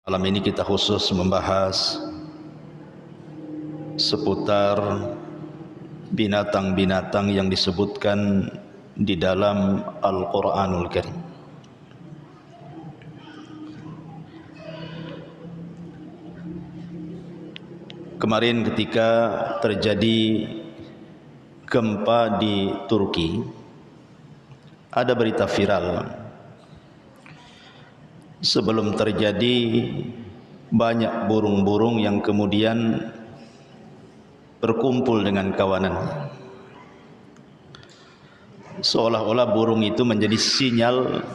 Malam ini kita khusus membahas seputar binatang-binatang yang disebutkan di dalam Al-Quranul Karim. Kemarin ketika terjadi gempa di Turki, ada berita viral. Sebelum terjadi, banyak burung-burung yang kemudian berkumpul dengan kawanannya. Seolah-olah burung itu menjadi sinyal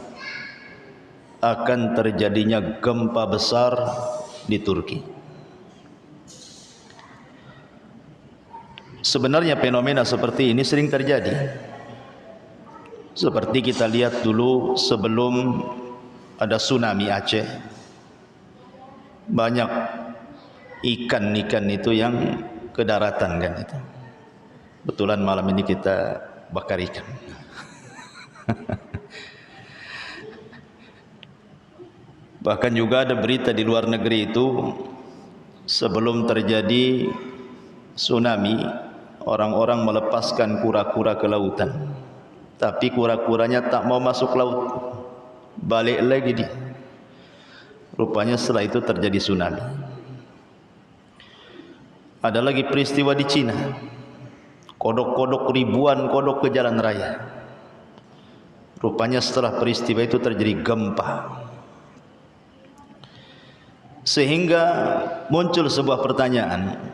akan terjadinya gempa besar di Turki. Sebenarnya fenomena seperti ini sering terjadi. Seperti kita lihat dulu sebelum ada tsunami Aceh, banyak ikan-ikan itu yang ke daratan kan itu. Betulan malam ini kita bakar ikan. Bahkan juga ada berita di luar negeri itu, sebelum terjadi tsunami, orang-orang melepaskan kura-kura ke lautan, tapi kura-kuranya tak mau masuk laut, balik lagi dia. Rupanya setelah itu terjadi tsunami. Ada lagi peristiwa di Cina, kodok-kodok, ribuan kodok ke jalan raya. Rupanya setelah peristiwa itu terjadi gempa. Sehingga muncul sebuah pertanyaan,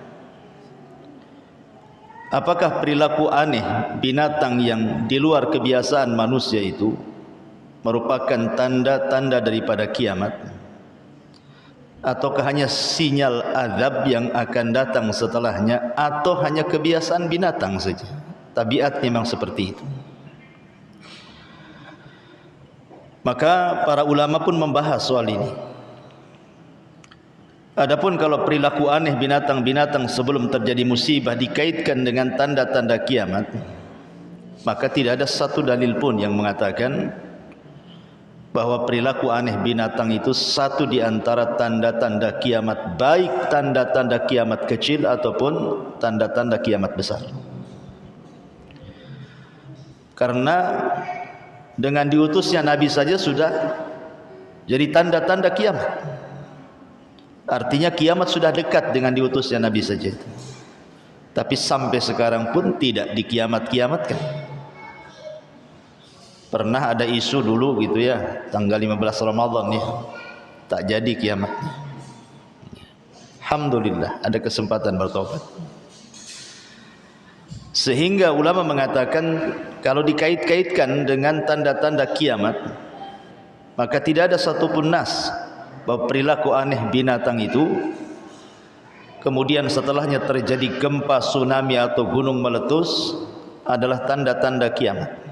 apakah perilaku aneh binatang yang di luar kebiasaan manusia itu merupakan tanda-tanda daripada kiamat, ataukah hanya sinyal azab yang akan datang setelahnya, atau hanya kebiasaan binatang saja, tabiatnya memang seperti itu. Maka para ulama pun membahas soal ini. Adapun kalau perilaku aneh binatang-binatang sebelum terjadi musibah dikaitkan dengan tanda-tanda kiamat, maka tidak ada satu dalil pun yang mengatakan bahwa perilaku aneh binatang itu satu di antara tanda-tanda kiamat, baik tanda-tanda kiamat kecil ataupun tanda-tanda kiamat besar. Karena dengan diutusnya Nabi saja sudah jadi tanda-tanda kiamat. Artinya kiamat sudah dekat dengan diutusnya Nabi saja. Tapi sampai sekarang pun tidak dikiamat-kiamatkan. Pernah ada isu dulu gitu ya, tanggal 15 Ramadan nih, tak jadi kiamatnya. Alhamdulillah ada kesempatan bertobat. Sehingga ulama mengatakan kalau dikait-kaitkan dengan tanda-tanda kiamat, maka tidak ada satupun nas bahwa perilaku aneh binatang itu kemudian setelahnya terjadi gempa, tsunami atau gunung meletus adalah tanda-tanda kiamat.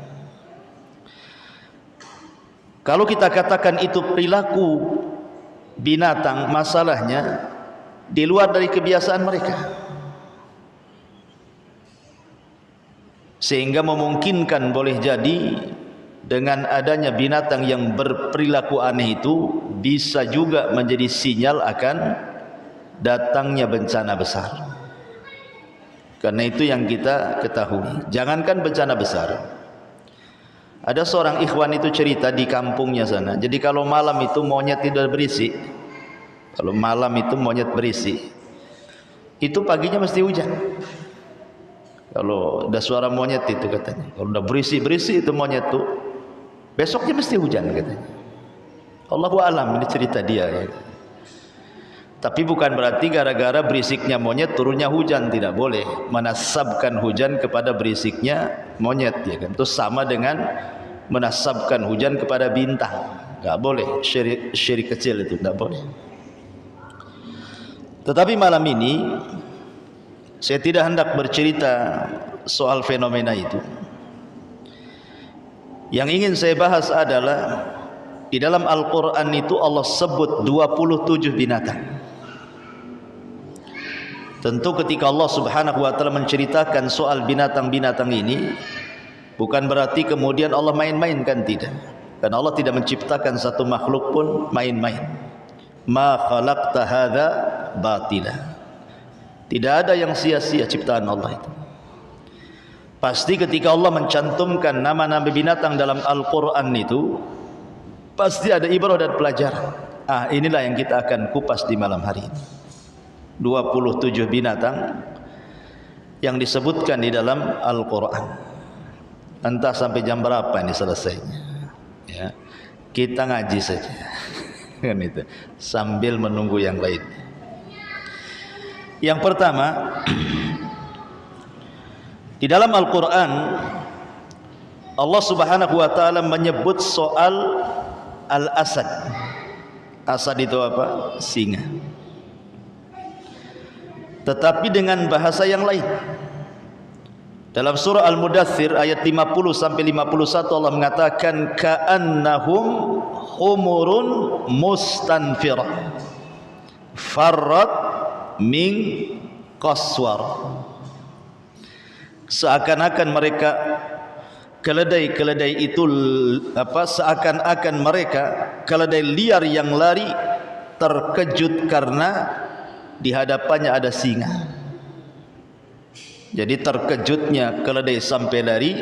Kalau kita katakan itu perilaku binatang, masalahnya di luar dari kebiasaan mereka, sehingga memungkinkan boleh jadi dengan adanya binatang yang berperilaku aneh itu bisa juga menjadi sinyal akan datangnya bencana besar. Karena itu yang kita ketahui, jangankan bencana besar. Ada seorang ikhwan itu cerita di kampungnya sana. Jadi kalau malam itu monyet tidak berisik. Kalau malam itu monyet berisik, itu paginya mesti hujan. Kalau ada suara monyet itu katanya, kalau udah berisik-berisik itu monyet tuh, besoknya mesti hujan katanya. Allahu a'lam, ini cerita dia ya. Tapi bukan berarti gara-gara berisiknya monyet turunnya hujan, tidak boleh menasabkan hujan kepada berisiknya monyet ya kan. Itu sama dengan menasabkan hujan kepada bintang, enggak boleh. Syirik kecil itu enggak boleh. Tetapi malam ini saya tidak hendak bercerita soal fenomena itu. Yang ingin saya bahas adalah di dalam Al-Quran itu Allah sebut 27 binatang. Tentu ketika Allah subhanahu wa ta'ala menceritakan soal binatang-binatang ini, bukan berarti kemudian Allah main-main, kan tidak. Karena Allah tidak menciptakan satu makhluk pun main-main. ma khalaqta hadza batila. Tidak ada yang sia-sia ciptaan Allah itu. Pasti ketika Allah mencantumkan nama-nama binatang dalam Al-Quran itu, pasti ada ibrah dan pelajaran. Inilah yang kita akan kupas di malam hari ini. 27 binatang yang disebutkan di dalam Al-Quran. Entah sampai jam berapa ini selesainya. Ya, kita ngaji saja. Kan itu, sambil menunggu yang lain. Yang pertama, di dalam Al-Quran Allah Subhanahu wa ta'ala menyebut soal Al-Asad. Asad itu apa? Singa. Tetapi dengan bahasa yang lain. Dalam surah Al-Mudaththir ayat 50 sampai 51 Allah mengatakan ka'annahum humurun mustanfirah farrat min qaswar. Seakan-akan mereka keledai-keledai itu seakan-akan mereka keledai liar yang lari terkejut karena di hadapannya ada singa. Jadi terkejutnya keledai sampai lari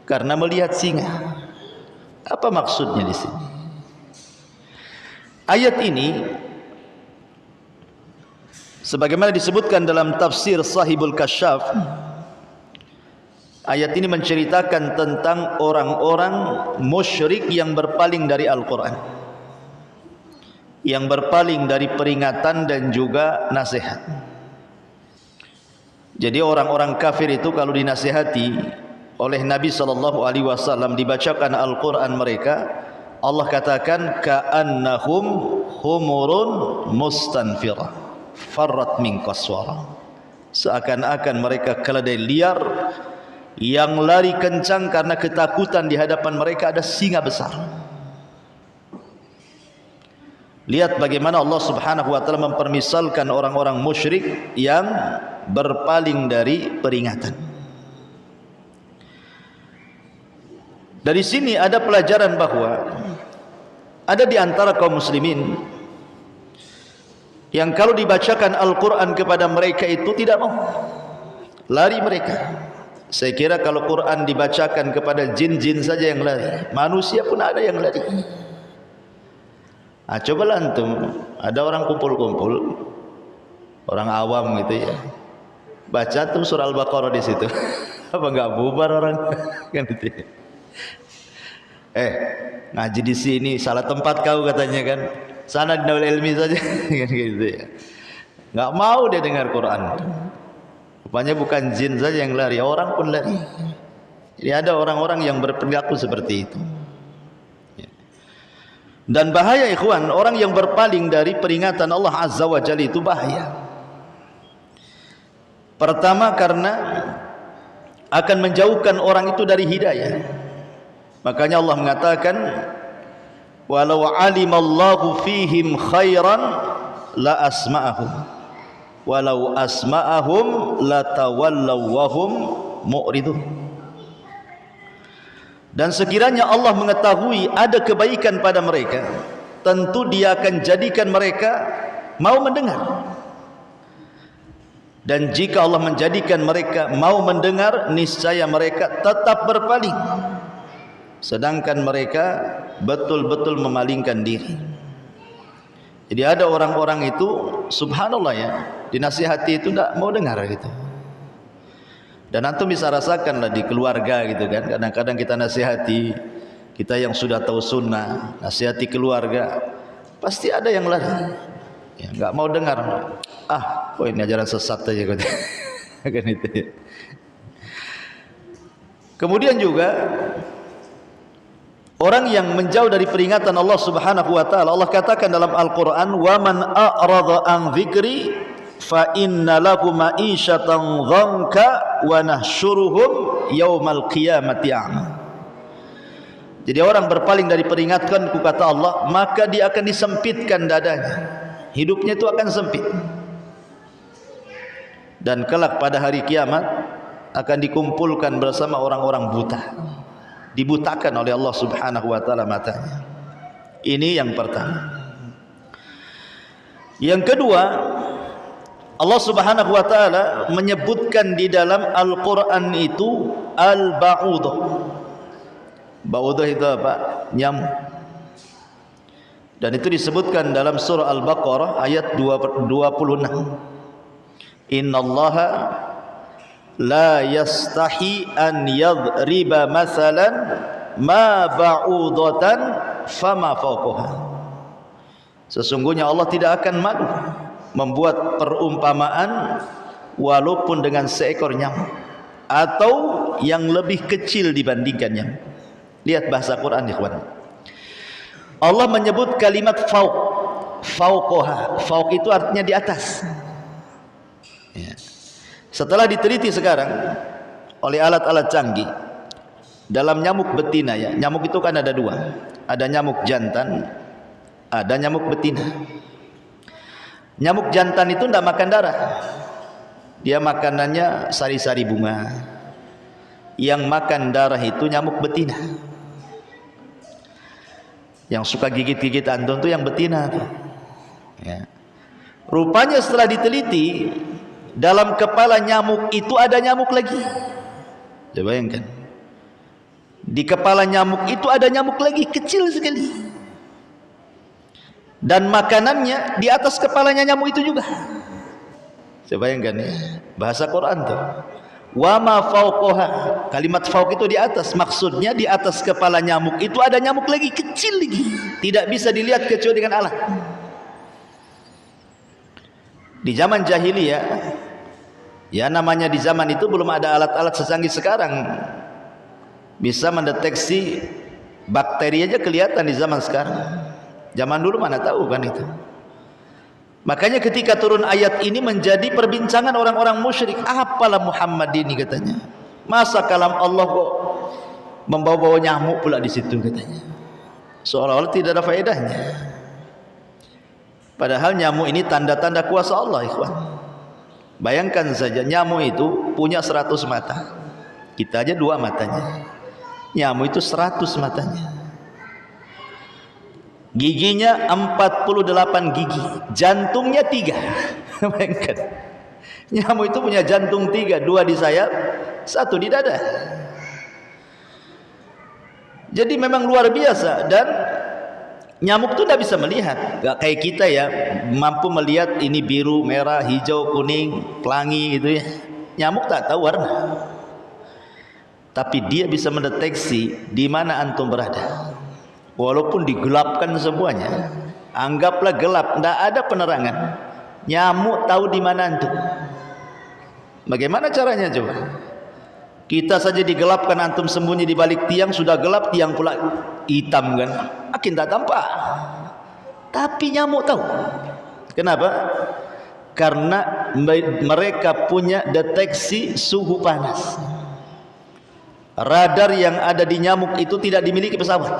karena melihat singa. Apa maksudnya di sini? Ayat ini sebagaimana disebutkan dalam tafsir Sahibul Kasyaf, ayat ini menceritakan tentang orang-orang musyrik yang berpaling dari Al-Quran, yang berpaling dari peringatan dan juga nasihat. Jadi orang-orang kafir itu kalau dinasihati oleh Nabi SAW, dibacakan Al-Quran mereka, Allah katakan ka'annahum humurun mustanfirah farrat min qaswara. Seakan-akan mereka keledai liar yang lari kencang karena ketakutan di hadapan mereka ada singa besar. Lihat bagaimana Allah Subhanahu wa ta'ala mempermisalkan orang-orang musyrik yang berpaling dari peringatan. Dari sini ada pelajaran bahwa ada di antara kaum muslimin yang kalau dibacakan Al-Quran kepada mereka itu tidak mau, lari mereka. Saya kira kalau Quran dibacakan kepada jin-jin saja yang lari, manusia pun ada yang lari. Cobalah antum, ada orang kumpul-kumpul, orang awam gitu ya, baca tuh surah Al-Baqarah di situ, apa enggak bubar orang? Kan gitu ya. Ngaji di sini salah tempat kau katanya kan, sana di Darul Ilmi saja kan gitu ya. Enggak mau dia dengar Quran. Rupanya bukan jin saja yang lari, orang pun lari. Jadi ada orang-orang yang berperilaku seperti itu. Dan bahaya ikhwan, orang yang berpaling dari peringatan Allah Azza wa Jalla itu bahaya. Pertama karena akan menjauhkan orang itu dari hidayah. Makanya Allah mengatakan walau alimallahu fihim khairan la asma'ahum walau asma'ahum la tawallaw wa hum mu'ridun. Dan sekiranya Allah mengetahui ada kebaikan pada mereka, tentu Dia akan jadikan mereka mau mendengar. Dan jika Allah menjadikan mereka mau mendengar, niscaya mereka tetap berpaling, sedangkan mereka betul-betul memalingkan diri. Jadi ada orang-orang itu subhanallah ya, dinasihati itu tidak mau dengar gitu. Dan antum bisa rasakanlah di keluarga gitu kan, kadang-kadang kita nasihati, kita yang sudah tahu sunnah, nasihati keluarga, pasti ada yang lari, ya nggak mau dengar. Kok ini ajaran sesat aja gitu. Kan itu. Kemudian juga orang yang menjauh dari peringatan Allah Subhanahu wa taala, Allah katakan dalam Al-Qur'an, "Wa man a'rada an dzikri fa inna lahu ma'isyatan dhanka wa nahsyuruhum yaumal qiyamati a'ma." Jadi orang berpaling dari peringatkanku kata Allah, maka dia akan disempitkan dadanya, hidupnya itu akan sempit, dan kelak pada hari kiamat akan dikumpulkan bersama orang-orang buta, dibutakan oleh Allah Subhanahu wa taala matanya. Ini yang pertama. Yang kedua, Allah Subhanahu wa taala menyebutkan di dalam Al-Qur'an itu al-ba'udah. Ba'udah itu apa? Nyamuk. Dan itu disebutkan dalam surah Al-Baqarah ayat 26. Innallaha la yastahi an yadriba masalan ma ba'udatan fama fawqaha. Sesungguhnya Allah tidak akan malu membuat perumpamaan walaupun dengan seekor nyamuk atau yang lebih kecil dibandingkannya. Lihat bahasa Quran, ikhwan. Allah menyebut kalimat fauq, fauqaha. Fauq itu artinya di atas. Ya. Setelah diteliti sekarang oleh alat-alat canggih, dalam nyamuk betina ya, nyamuk itu kan ada dua, ada nyamuk jantan, ada nyamuk betina. Nyamuk jantan itu tidak makan darah, dia makanannya sari-sari bunga. Yang makan darah itu nyamuk betina. Yang suka gigit-gigit antum tuh yang betina tuh. Ya. Rupanya setelah diteliti, dalam kepala nyamuk itu ada nyamuk lagi. Coba bayangkan, di kepala nyamuk itu ada nyamuk lagi, kecil sekali. Dan makanannya di atas kepalanya nyamuk itu juga. Coba bayangkan ya, bahasa Quran tuh. Wa ma fauqaha. Kalimat fauq itu di atas, maksudnya di atas kepala nyamuk itu ada nyamuk lagi, kecil lagi, tidak bisa dilihat kecuali dengan alat. Di zaman jahiliyah, ya namanya di zaman itu belum ada alat-alat secanggih sekarang. Bisa mendeteksi bakteri aja kelihatan di zaman sekarang. Zaman dulu mana tahu kan itu. Makanya ketika turun ayat ini menjadi perbincangan orang-orang musyrik. Apalah Muhammad ini katanya. Masa kalam Allah kok membawa-bawa nyamuk pula di situ katanya. Seolah-olah tidak ada faedahnya. Padahal nyamuk ini tanda-tanda kuasa Allah, ikhwan. Bayangkan saja nyamuk itu punya 100 mata. Kita aja 2 matanya. Nyamuk itu 100 matanya. Giginya 48 gigi, jantungnya 3. Bayangkan, nyamuk itu punya jantung 3, 2 di sayap, 1 di dada. Jadi memang luar biasa. Dan nyamuk itu tidak bisa melihat, gak kayak kita ya, mampu melihat ini biru, merah, hijau, kuning, pelangi gitu ya. Nyamuk tak tahu warna, tapi dia bisa mendeteksi di mana antum berada. Walaupun digelapkan semuanya, anggaplah gelap, tidak ada penerangan, nyamuk tahu di mana antum. Bagaimana caranya coba? Kita saja digelapkan, antum sembunyi di balik tiang, sudah gelap, tiang pula hitam kan, makin tak tampak. Tapi nyamuk tahu. Kenapa? Karena mereka punya deteksi suhu panas. Radar yang ada di nyamuk itu tidak dimiliki pesawat.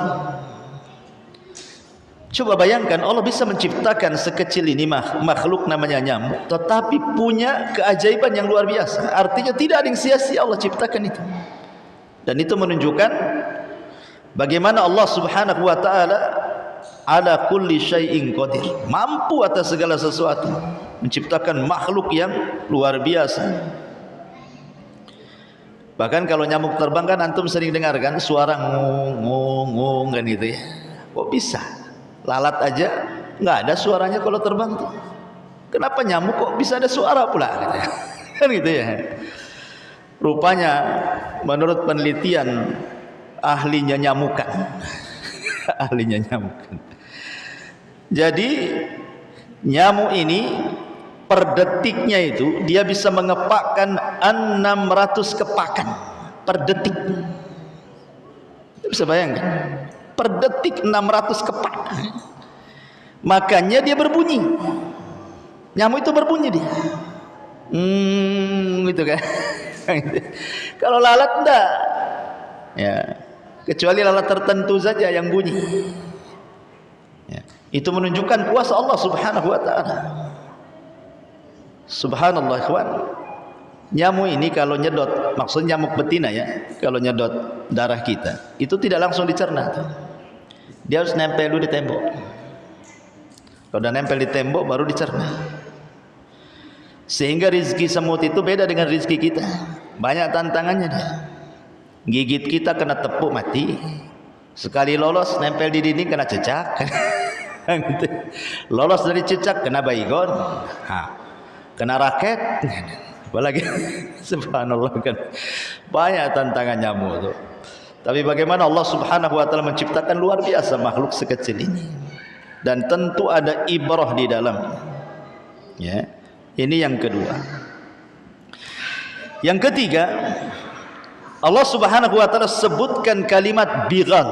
Coba bayangkan, Allah bisa menciptakan sekecil ini makhluk namanya nyamuk, tetapi punya keajaiban yang luar biasa. Artinya tidak ada yang sia-sia Allah ciptakan itu. Dan itu menunjukkan bagaimana Allah Subhanahu wa taala ala kulli syai'in qadir, mampu atas segala sesuatu, menciptakan makhluk yang luar biasa. Bahkan kalau nyamuk terbang kan antum sering dengar kan suara ngung kan gitu ya. Kok bisa? Lalat aja nggak ada suaranya kalau terbang tuh. Kenapa nyamuk kok bisa ada suara pula? Kan gitu ya. Rupanya menurut penelitian ahlinya nyamukan, ahlinya nyamukan. Jadi nyamuk ini per detiknya itu dia bisa mengepakkan 600 kepakan per detik. Bisa bayangkan? Per detik 600 kepak. Makanya dia berbunyi. Nyamuk itu berbunyi dia. Gitu kan. Kalau lalat enggak. Ya, kecuali lalat tertentu saja yang bunyi. Ya, itu menunjukkan kuasa Allah Subhanahu wa taala. Subhanallah, ikhwan. Nyamuk ini kalau nyedot, maksudnya nyamuk betina ya, kalau nyedot darah kita, itu tidak langsung dicerna tuh. Dia harus nempel dulu di tembok. Kalau udah nempel di tembok baru dicerna. Sehingga rizki semut itu beda dengan rizki kita. Banyak tantangannya dia. Gigit kita kena tepuk mati. Sekali lolos nempel di dinding kena cecak. Gitu. Lolos dari cecak kena baygon. Kena raket. Apalagi subhanallah kan. Banyak tantangan nyamuk itu. Tapi bagaimana Allah Subhanahu wa taala menciptakan luar biasa makhluk sekecil ini. Dan tentu ada ibrah di dalam. Ya. Ini yang kedua. Yang ketiga, Allah Subhanahu wa taala sebutkan kalimat bighal.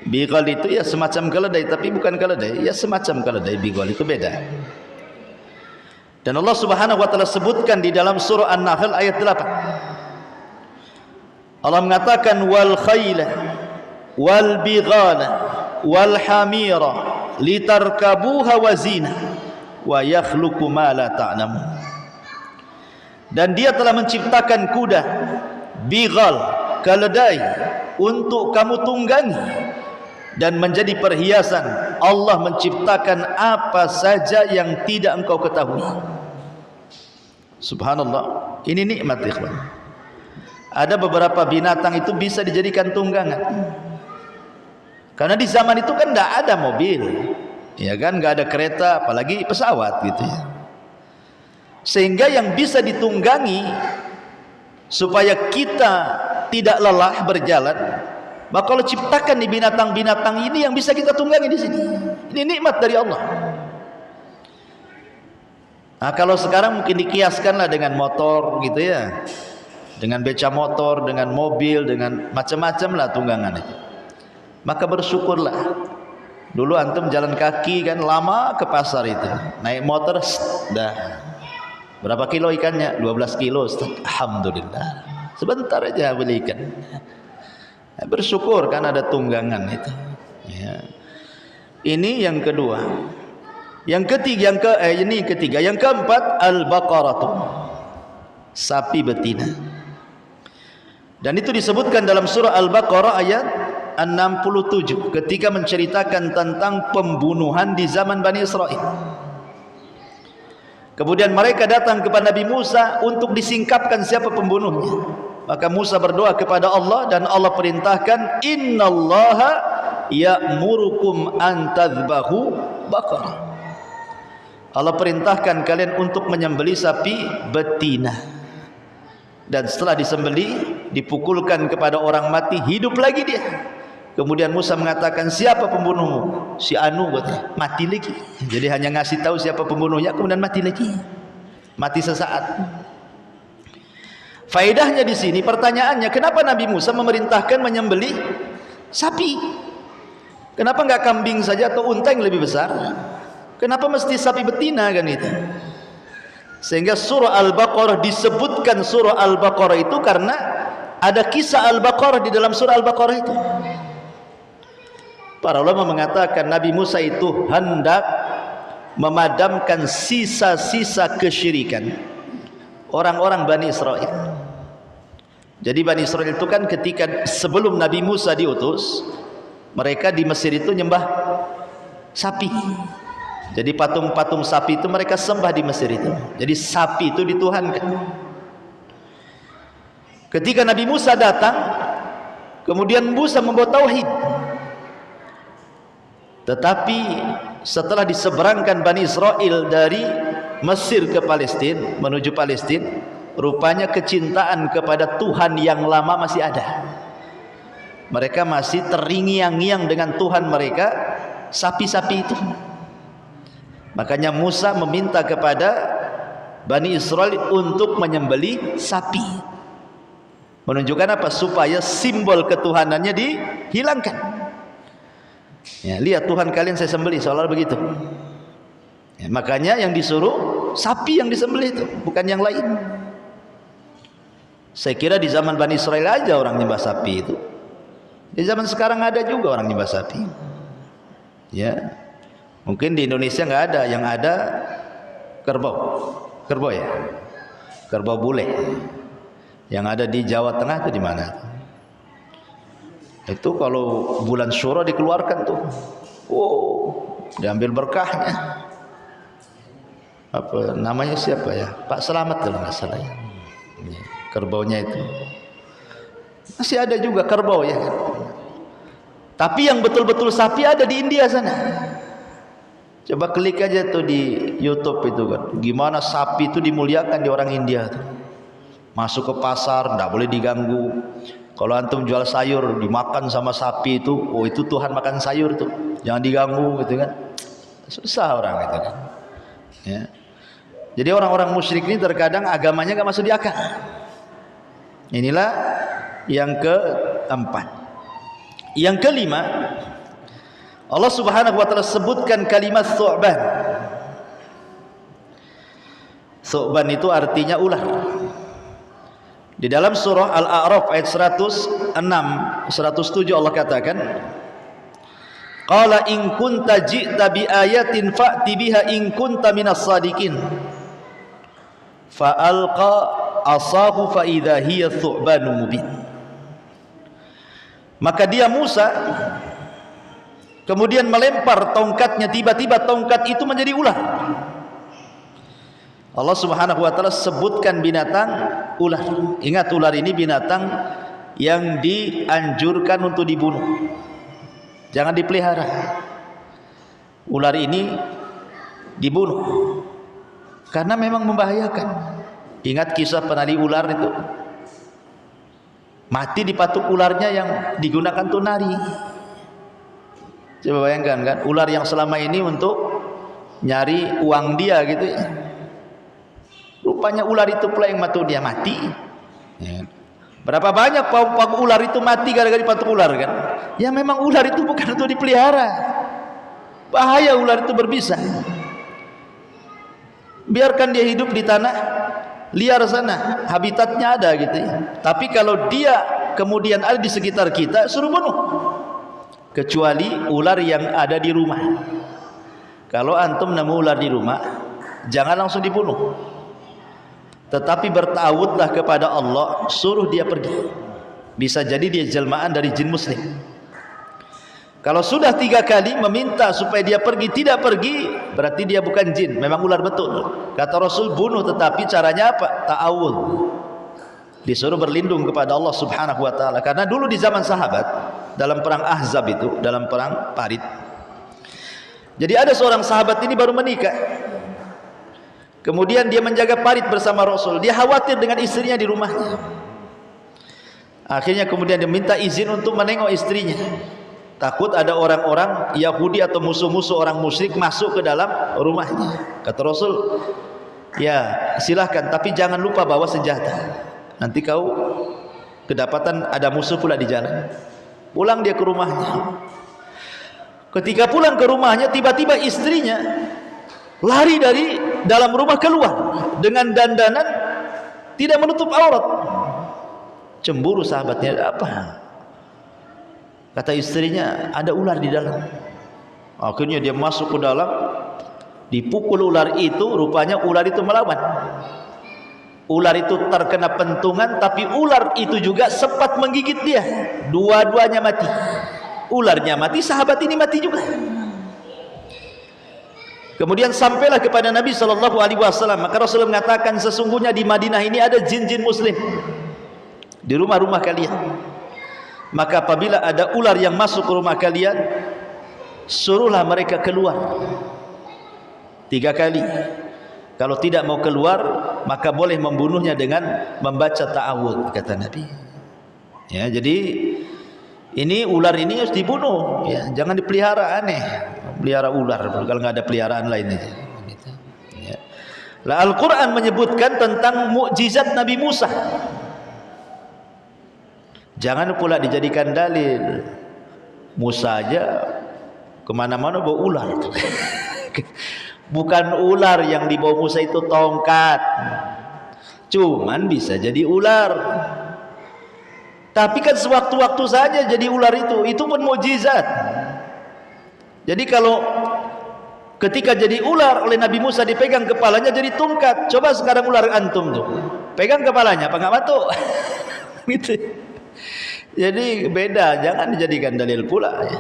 Bighal itu ya semacam keledai, tapi bukan keledai, ya semacam keledai. Bighal itu beda. Dan Allah Subhanahu wa taala sebutkan di dalam surah An-Nahl ayat 8. Allah mengatakan wal khayla wal bighala wal hamira litarkabuha wa zina wa yakhluqu ma la ta'lamun. Dan dia telah menciptakan kuda, bighal, keledai untuk kamu tunggangi dan menjadi perhiasan. Allah menciptakan apa saja yang tidak engkau ketahui. Subhanallah, ini nikmat ikhwan. Ada beberapa binatang itu bisa dijadikan tunggangan. Karena di zaman itu kan tidak ada mobil, ya kan, nggak ada kereta, apalagi pesawat gitu ya. Sehingga yang bisa ditunggangi supaya kita tidak lelah berjalan, maka Allah ciptakan di binatang-binatang ini yang bisa kita tunggangi di sini. Ini nikmat dari Allah. Nah, kalau sekarang mungkin dikiaskanlah dengan motor gitu ya, dengan beca motor, dengan mobil, dengan macam-macam lah tunggangan itu. Maka bersyukurlah. Dulu antum jalan kaki kan lama ke pasar itu, naik motor, dah. Berapa kilo ikannya? 12 kilo. Alhamdulillah. Sebentar aja beli ikan. Bersyukur kan ada tunggangan itu. Ya. Ini yang kedua. Yang ketiga, ini ketiga. Yang keempat, al-baqaratu, sapi betina. Dan itu disebutkan dalam surah Al-Baqarah ayat 67 ketika menceritakan tentang pembunuhan di zaman Bani Israel. Kemudian mereka datang kepada Nabi Musa untuk disingkapkan siapa pembunuhnya. Maka Musa berdoa kepada Allah dan Allah perintahkan, innallaha ya'murukum an tadhbahu baqarah. Allah perintahkan kalian untuk menyembelih sapi betina. Dan setelah disembelih, dipukulkan kepada orang mati, hidup lagi dia. Kemudian Musa mengatakan, siapa pembunuhmu? Si Anu, katanya. Mati lagi. Jadi hanya ngasih tahu siapa pembunuhnya, kemudian mati lagi. Mati sesaat. Faedahnya di sini, pertanyaannya, kenapa Nabi Musa memerintahkan menyembelih sapi? Kenapa enggak kambing saja atau unta yang lebih besar? Kenapa mesti sapi betina kan itu? Sehingga surah Al-Baqarah disebutkan surah Al-Baqarah itu karena ada kisah Al-Baqarah di dalam surah Al-Baqarah itu. Para ulama mengatakan Nabi Musa itu hendak memadamkan sisa-sisa kesyirikan orang-orang Bani Israel. Jadi Bani Israel itu kan ketika sebelum Nabi Musa diutus, mereka di Mesir itu nyembah sapi. Jadi patung-patung sapi itu mereka sembah di Mesir itu. Jadi sapi itu dituhankan. Ketika Nabi Musa datang, kemudian Musa membawa tauhid. Tetapi setelah diseberangkan Bani Israel dari Mesir ke Palestina, menuju Palestina, rupanya kecintaan kepada Tuhan yang lama masih ada. Mereka masih terngiang-ngiang dengan Tuhan mereka, sapi-sapi itu. Makanya Musa meminta kepada Bani Israel untuk menyembelih sapi. Menunjukkan apa? Supaya simbol ketuhanannya dihilangkan. Ya, lihat Tuhan kalian saya sembelih, seolah begitu. Ya, makanya yang disuruh sapi yang disembelih itu, bukan yang lain. Saya kira di zaman Bani Israel aja orang nyembah sapi itu. Di zaman sekarang ada juga orang nyembah sapi. Ya. Mungkin di Indonesia nggak ada, yang ada kerbau, kerbau ya, kerbau bule. Yang ada di Jawa Tengah itu di mana? Itu kalau bulan Syuro dikeluarkan tuh, wow, diambil berkahnya. Apa namanya, siapa ya, Pak Selamat kalau nggak salah ya, kerbaunya itu masih ada juga kerbau ya kan? Tapi yang betul-betul sapi ada di India sana. Coba klik aja tuh di YouTube itu kan, gimana sapi itu dimuliakan di orang India tuh. Masuk ke pasar nggak boleh diganggu. Kalau antum jual sayur dimakan sama sapi itu, oh itu Tuhan makan sayur tuh, jangan diganggu gitu kan. Susah orang itu kan ya. Jadi orang-orang musyrik ini terkadang agamanya gak masuk di akal. Inilah yang keempat. Yang kelima, Allah Subhanahu wa taala sebutkan kalimat Thu'ban. Thu'ban itu artinya ular. Di dalam surah Al-A'raf ayat 106, 107 Allah katakan, qala in kunta ji'ta bi ayatin fa'ti biha in kunta minas sadiqin. Fa'alqa asahu fa idza hiya thu'banun mubin. Maka dia Musa kemudian melempar tongkatnya, tiba-tiba tongkat itu menjadi ular. Allah Subhanahu wa taala sebutkan binatang ular. Ingat, ular ini binatang yang dianjurkan untuk dibunuh. Jangan dipelihara. Ular ini dibunuh karena memang membahayakan. Ingat kisah penari ular itu, mati di patuk ularnya yang digunakan untuk nari. Coba bayangkan kan, ular yang selama ini untuk nyari uang dia gitu ya, rupanya ular itu pula yang matuk dia mati ya. Berapa banyak pauk ular itu mati gara-gara dipatuk ular kan. Ya memang ular itu bukan untuk dipelihara, bahaya ular itu berbisa. Biarkan dia hidup di tanah liar sana, habitatnya ada gitu ya. Tapi kalau dia kemudian ada di sekitar kita, suruh bunuh. Kecuali ular yang ada di rumah. Kalau antum nemu ular di rumah, jangan langsung dibunuh, tetapi bertawudlah kepada Allah, suruh dia pergi. Bisa jadi dia jelmaan dari jin muslim. Kalau sudah 3 kali meminta supaya dia pergi, tidak pergi, berarti dia bukan jin, memang ular betul. Kata Rasul, bunuh, tetapi caranya apa? Ta'awud. Disuruh berlindung kepada Allah Subhanahu wa taala. Karena dulu di zaman sahabat, dalam perang Ahzab itu, dalam perang Parit, jadi ada seorang sahabat ini baru menikah. Kemudian dia menjaga parit bersama Rasul. Dia khawatir dengan istrinya di rumahnya. Akhirnya kemudian dia minta izin untuk menengok istrinya. Takut ada orang-orang Yahudi atau musuh-musuh orang musyrik masuk ke dalam rumahnya. Kata Rasul, ya silahkan, tapi jangan lupa bawa senjata. Nanti kau kedapatan ada musuh pula di jalan. Pulang dia ke rumahnya. Ketika pulang ke rumahnya, tiba-tiba istrinya lari dari dalam rumah keluar dengan dandanan tidak menutup aurat. Cemburu sahabatnya, apa? Kata istrinya, ada ular di dalam. Akhirnya dia masuk ke dalam, dipukul ular itu. Rupanya ular itu melawan. Ular itu terkena pentungan, tapi ular itu juga sempat menggigit dia. Dua-duanya mati. Ularnya mati, sahabat ini mati juga. Kemudian sampailah kepada Nabi SAW. Maka Rasulullah mengatakan, sesungguhnya di Madinah ini ada jin-jin muslim di rumah-rumah kalian. Maka apabila ada ular yang masuk ke rumah kalian, suruhlah mereka keluar 3 kali. Kalau tidak mau keluar, maka boleh membunuhnya dengan membaca ta'awud, kata Nabi. Ya, jadi ini ular ini harus dibunuh, ya, jangan dipelihara aneh. Pelihara ular kalau nggak ada peliharaan lain aja. Ya. Lah Al-Quran menyebutkan tentang mukjizat Nabi Musa. Jangan pula dijadikan dalil. Musa aja kemana-mana bawa ular. Bukan ular yang dibawa Musa itu tongkat, cuman bisa jadi ular. Tapi kan sewaktu-waktu saja jadi ular itu pun mukjizat. Jadi kalau ketika jadi ular oleh Nabi Musa dipegang kepalanya jadi tongkat. Coba sekarang ular antum tuh, pegang kepalanya apa nggak batuk? Gitu. Jadi beda, jangan dijadikan dalil pula ya.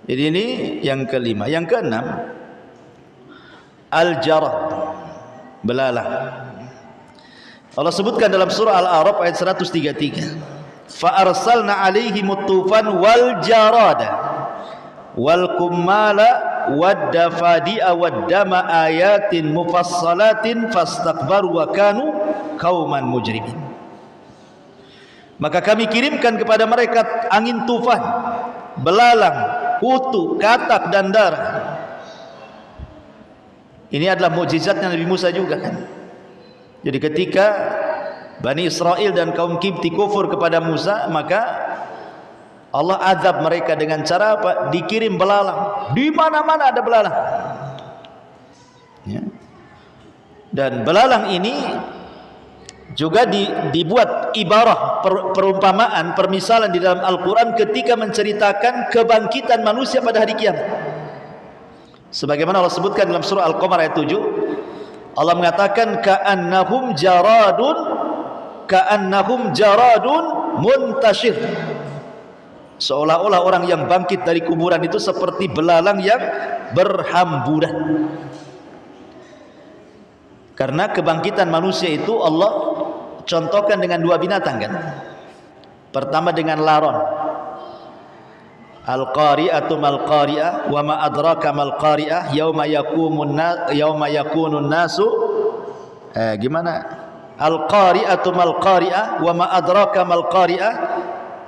Jadi ini yang kelima. Yang keenam, al-jarad, belalang. Allah sebutkan dalam surah Al-A'raf ayat 133. Fa arsalna 'alaihimut tufan wal jarada wal kummala wad dafadi'a wad dama ayatin mufassalatin fastakbaru wa kanu qauman mujrimin. Maka kami kirimkan kepada mereka angin tufan, belalang, kutu, katak dan darah. Ini adalah mukjizatnya Nabi Musa juga kan. Jadi ketika Bani Israel dan kaum Kipti kufur kepada Musa, maka Allah azab mereka dengan cara apa? Dikirim belalang. Di mana-mana ada belalang. Ya. Dan belalang ini juga dibuat ibarah, perumpamaan, permisalan di dalam Al-Quran ketika menceritakan kebangkitan manusia pada hari kiamat. Sebagaimana Allah sebutkan dalam surah Al-Qamar ayat 7, Allah mengatakan ka'annahum jaradun muntashir. Seolah-olah orang yang bangkit dari kuburan itu seperti belalang yang berhamburan. Karena kebangkitan manusia itu Allah contohkan dengan dua binatang kan. Pertama dengan laron. Al-qari'atu mal qari'ah wa ma adraka mal qari'ah yauma yakunun nasu gimana? Al-qari'atu mal qari'ah wa ma adraka mal qari'ah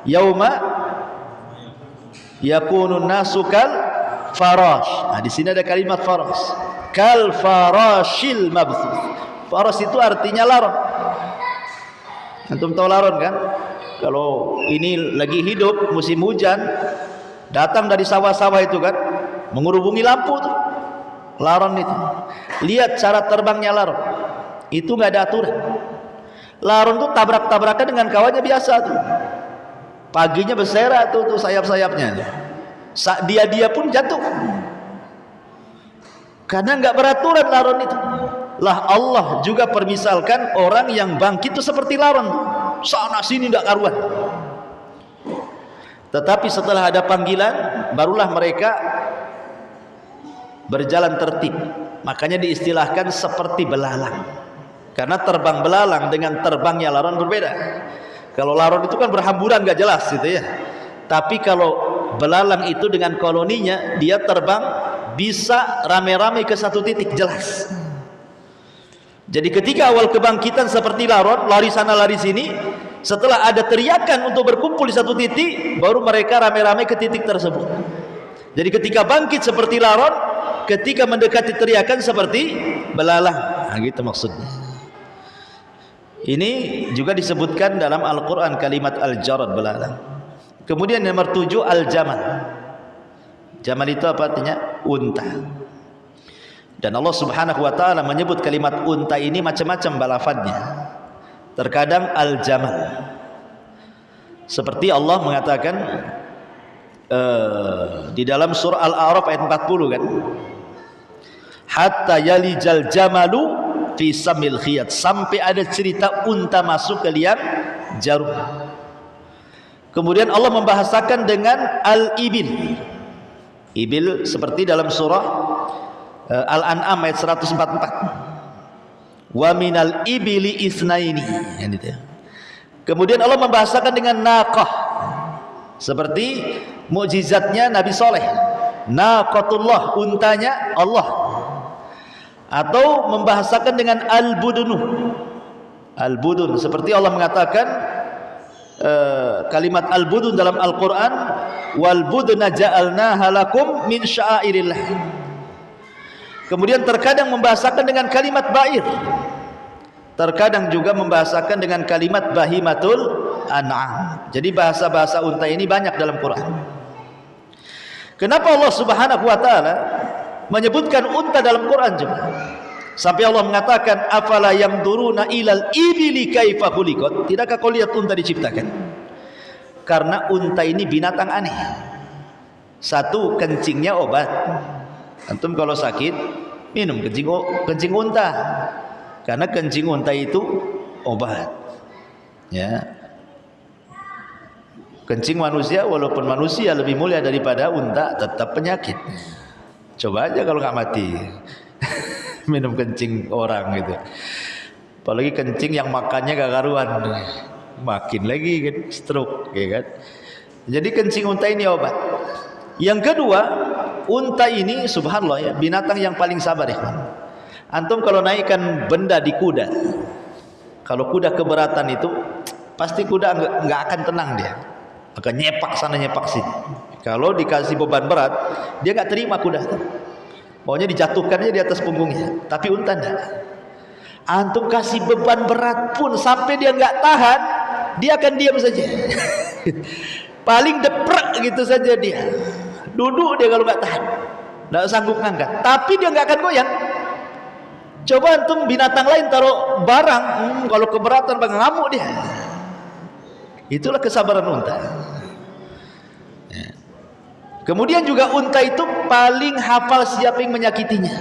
yauma yakunun nasu kal farash. Nah, di sini ada kalimat farash. Kal farashil mabthuth. Farash itu artinya laron. Antum tahu laron kan? Kalau ini lagi hidup musim hujan, datang dari sawah-sawah itu kan, menghubungi lampu tuh, laron itu. Lihat cara terbangnya laron, itu nggak ada aturan. Laron tuh tabrak-tabrakan dengan kawannya biasa tuh. Paginya bersera tuh sayap-sayapnya. Dia pun jatuh. Karena nggak beraturan laron itu. Lah Allah juga permisalkan orang yang bangkit itu seperti laron, sana sini nggak karuan. Tetapi setelah ada panggilan, barulah mereka berjalan tertib. Makanya diistilahkan seperti belalang. Karena terbang belalang dengan terbangnya laron berbeda. Kalau laron itu kan berhamburan nggak jelas gitu ya. Tapi kalau belalang itu dengan koloninya, dia terbang bisa rame-rame ke satu titik jelas. Jadi ketika awal kebangkitan seperti laron, lari sana lari sini, setelah ada teriakan untuk berkumpul di satu titik, baru mereka rame-rame ke titik tersebut. Jadi ketika bangkit seperti laron, ketika mendekati teriakan seperti belalang. Nah, gitu maksudnya. Ini juga disebutkan dalam Al-Quran kalimat al-jarad, belalang. Kemudian nomor 7 al-jamal. Jamal itu apa artinya? Unta. Dan Allah Subhanahu wa taala menyebut kalimat unta ini macam-macam balafannya. Terkadang al-jamal. Seperti Allah mengatakan di dalam surah Al-A'raf ayat 40 kan. Hatta yalijal jamalu fi samil khiyat, sampai ada cerita unta masuk ke liang jarum. Kemudian Allah membahasakan dengan al-ibil. Ibil seperti dalam surah Al-An'am ayat 144. Wa minal ibili isnaini. Kemudian Allah membahasakan dengan naqah, seperti mukjizatnya Nabi Saleh, naqatullah, untanya Allah. Atau membahasakan dengan al-budunu, al-budun, seperti Allah mengatakan kalimat al-budun dalam Al-Quran, wal budna ja'alnaha lakum min sya'airillah. Kemudian terkadang membahasakan dengan kalimat ba'ir, terkadang juga membahasakan dengan kalimat bahimatul an'am. Jadi bahasa-bahasa unta ini banyak dalam Quran. Kenapa Allah Subhanahu wa taala menyebutkan unta dalam Quran juga? Sampai Allah mengatakan afala yamduruna ilal ibili kaifa khuliqat. Tidakkah kau lihat unta diciptakan? Karena unta ini binatang aneh. Satu, kencingnya obat. Antum kalau sakit minum kencing unta, karena kencing unta itu obat. Ya. Kencing manusia, walaupun manusia lebih mulia daripada unta, tetap penyakit. Coba aja kalau nggak mati minum kencing orang gitu. Apalagi kencing yang makannya gak karuan, makin lagi kan stroke, ya kan. Jadi kencing unta ini obat. Yang kedua, unta ini subhanallah ya, binatang yang paling sabar ya. Antum kalau naikkan benda di kuda, kalau kuda keberatan itu pasti kuda nggak akan tenang, dia akan nyepak sana nyepak sini. Kalau dikasih beban berat, dia nggak terima kuda itu, maunya dijatuhkannya di atas punggungnya. Tapi unta enggak. Antum kasih beban berat pun sampai dia nggak tahan, dia akan diam saja. Paling deprek gitu saja dia, duduk dia kalau nggak tahan, nggak sanggup ngangkat. Tapi dia nggak akan goyang. Coba antum binatang lain taruh barang, kalau keberatan ngamuk dia. Itulah kesabaran unta. Kemudian juga unta itu paling hafal siapa yang menyakitinya.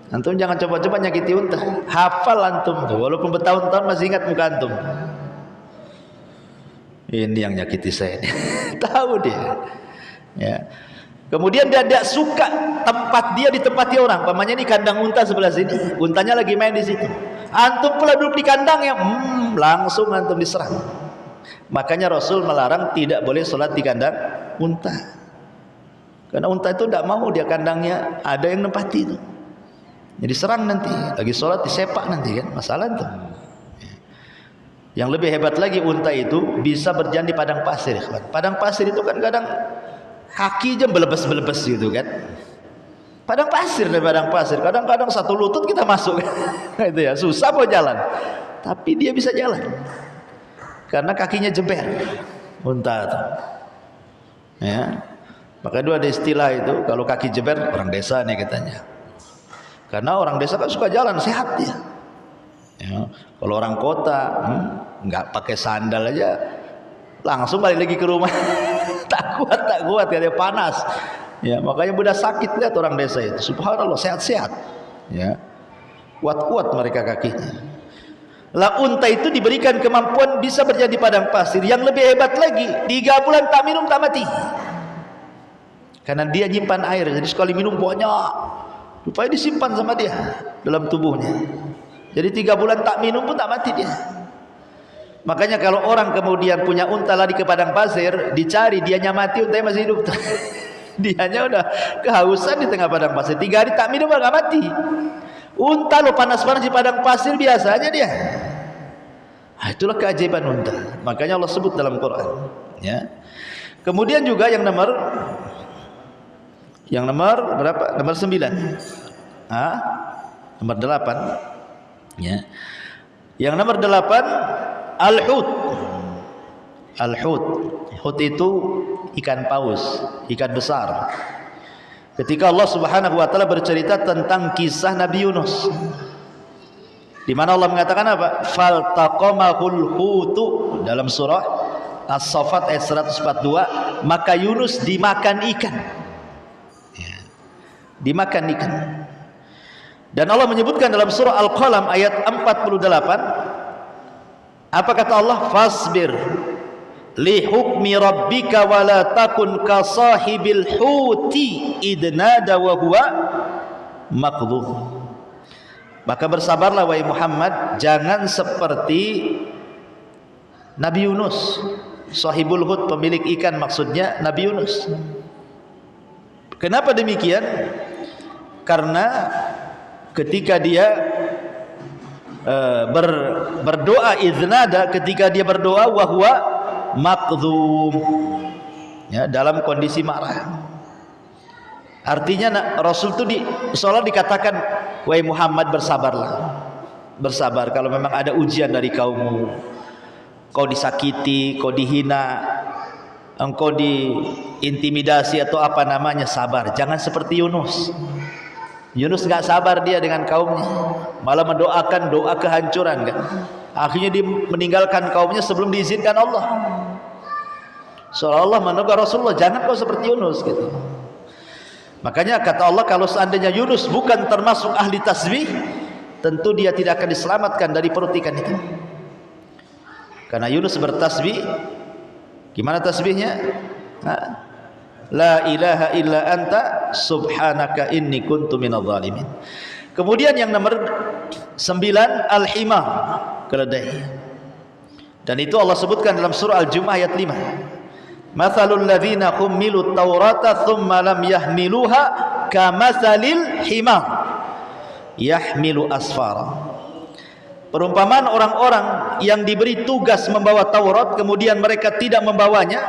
Antum jangan coba-coba nyakiti unta. Hafal antum tuh, walaupun bertahun-tahun masih ingat muka antum. Ini yang nyakiti saya. Tahu dia. Ya. Kemudian dia tidak suka tempat dia ditempati orang. Pamannya ini kandang unta sebelah sini, untanya lagi main di situ. Antum pula duduk di kandangnya, langsung antum diserang. Makanya Rasul melarang tidak boleh sholat di kandang unta. Karena unta itu tidak mau dia kandangnya ada yang nempati itu. Jadi serang nanti, lagi sholat disepak nanti kan, masalah itu. Yang lebih hebat lagi, unta itu bisa berjalan di padang pasir. Padang pasir itu kan kadang kaki aja belebes-belebes gitu kan. Padang pasir dari padang pasir, kadang-kadang satu lutut kita masuk. Itu ya, susah mau jalan. Tapi dia bisa jalan. Karena kakinya jeber, unta itu. Ya. Maka itu ada istilah itu, kalau kaki jeber orang desa nih katanya. Karena orang desa kan suka jalan, sehat dia. Ya. Kalau orang kota nggak pakai sandal aja langsung balik lagi ke rumah. tak kuat ya, dia panas. Ya, makanya mudah sakit lihat orang desa itu. Subhanallah, sehat-sehat. Ya. Kuat-kuat mereka kakinya. Lah unta itu diberikan kemampuan bisa berjalan di padang pasir. Yang lebih hebat lagi, 3 bulan tak minum tak mati. Karena dia nyimpan air, jadi sekali minum banyak. Rupanya disimpan sama dia dalam tubuhnya. Jadi 3 bulan tak minum pun tak mati dia. Makanya kalau orang kemudian punya unta lari ke padang pasir, dicari dianya mati, untanya masih hidup. Dianya udah kehausan di tengah padang pasir, 3 hari tak minum nggak mati. Unta lo panas-panas di padang pasir biasa aja dia. Nah, itulah keajaiban unta. Makanya Allah sebut dalam Quran. Ya. Kemudian juga yang nomor berapa? Nomor 9. Nomor 8. Ya. Yang nomor 8 al-hut. Al-hut. Hut itu ikan paus, ikan besar. Ketika Allah Subhanahu wa taala bercerita tentang kisah Nabi Yunus, di mana Allah mengatakan apa? Faltaqamahul hutu dalam surah As-Saffat ayat 142, maka Yunus dimakan ikan. Ya. Dimakan ikan. Dan Allah menyebutkan dalam surah Al-Qalam ayat 48, apa kata Allah? Fasbir li hukmi rabbika wala takun ka sahibil huti idnada wa huwa maqdhuf. Maka bersabarlah wahai Muhammad, jangan seperti Nabi Yunus, sahibul hut, pemilik ikan, maksudnya Nabi Yunus. Kenapa demikian? Karena ketika dia berdoa idnada, ketika dia berdoa wahwa maqdhum, ya, dalam kondisi marah. Artinya Rasul itu seolah dikatakan, wahai Muhammad bersabarlah, bersabar kalau memang ada ujian dari kaummu, kau disakiti, kau dihina, engkau diintimidasi atau apa namanya, sabar. Jangan seperti Yunus. Yunus nggak sabar dia dengan kaumnya, malah mendoakan doa kehancuran kan. Akhirnya dia meninggalkan kaumnya sebelum diizinkan Allah. Seolah-olah menegur Rasulullah, jangan kau seperti Yunus gitu. Makanya kata Allah, kalau seandainya Yunus bukan termasuk ahli tasbih, tentu dia tidak akan diselamatkan dari perut ikan itu. Karena Yunus bertasbih Gimana tasbihnya? La ilaha illa anta subhanaka inni kuntu minadh dhalimin. Kemudian yang nomor 9 al-himar, keledai. Dan itu Allah sebutkan dalam surah Al-Jumu'ah ayat 5. Mathalul ladzina hummilut taurata thumma lam yahmiluha kamathalil himar yahmilu asfara. Perumpamaan orang-orang yang diberi tugas membawa Taurat kemudian mereka tidak membawanya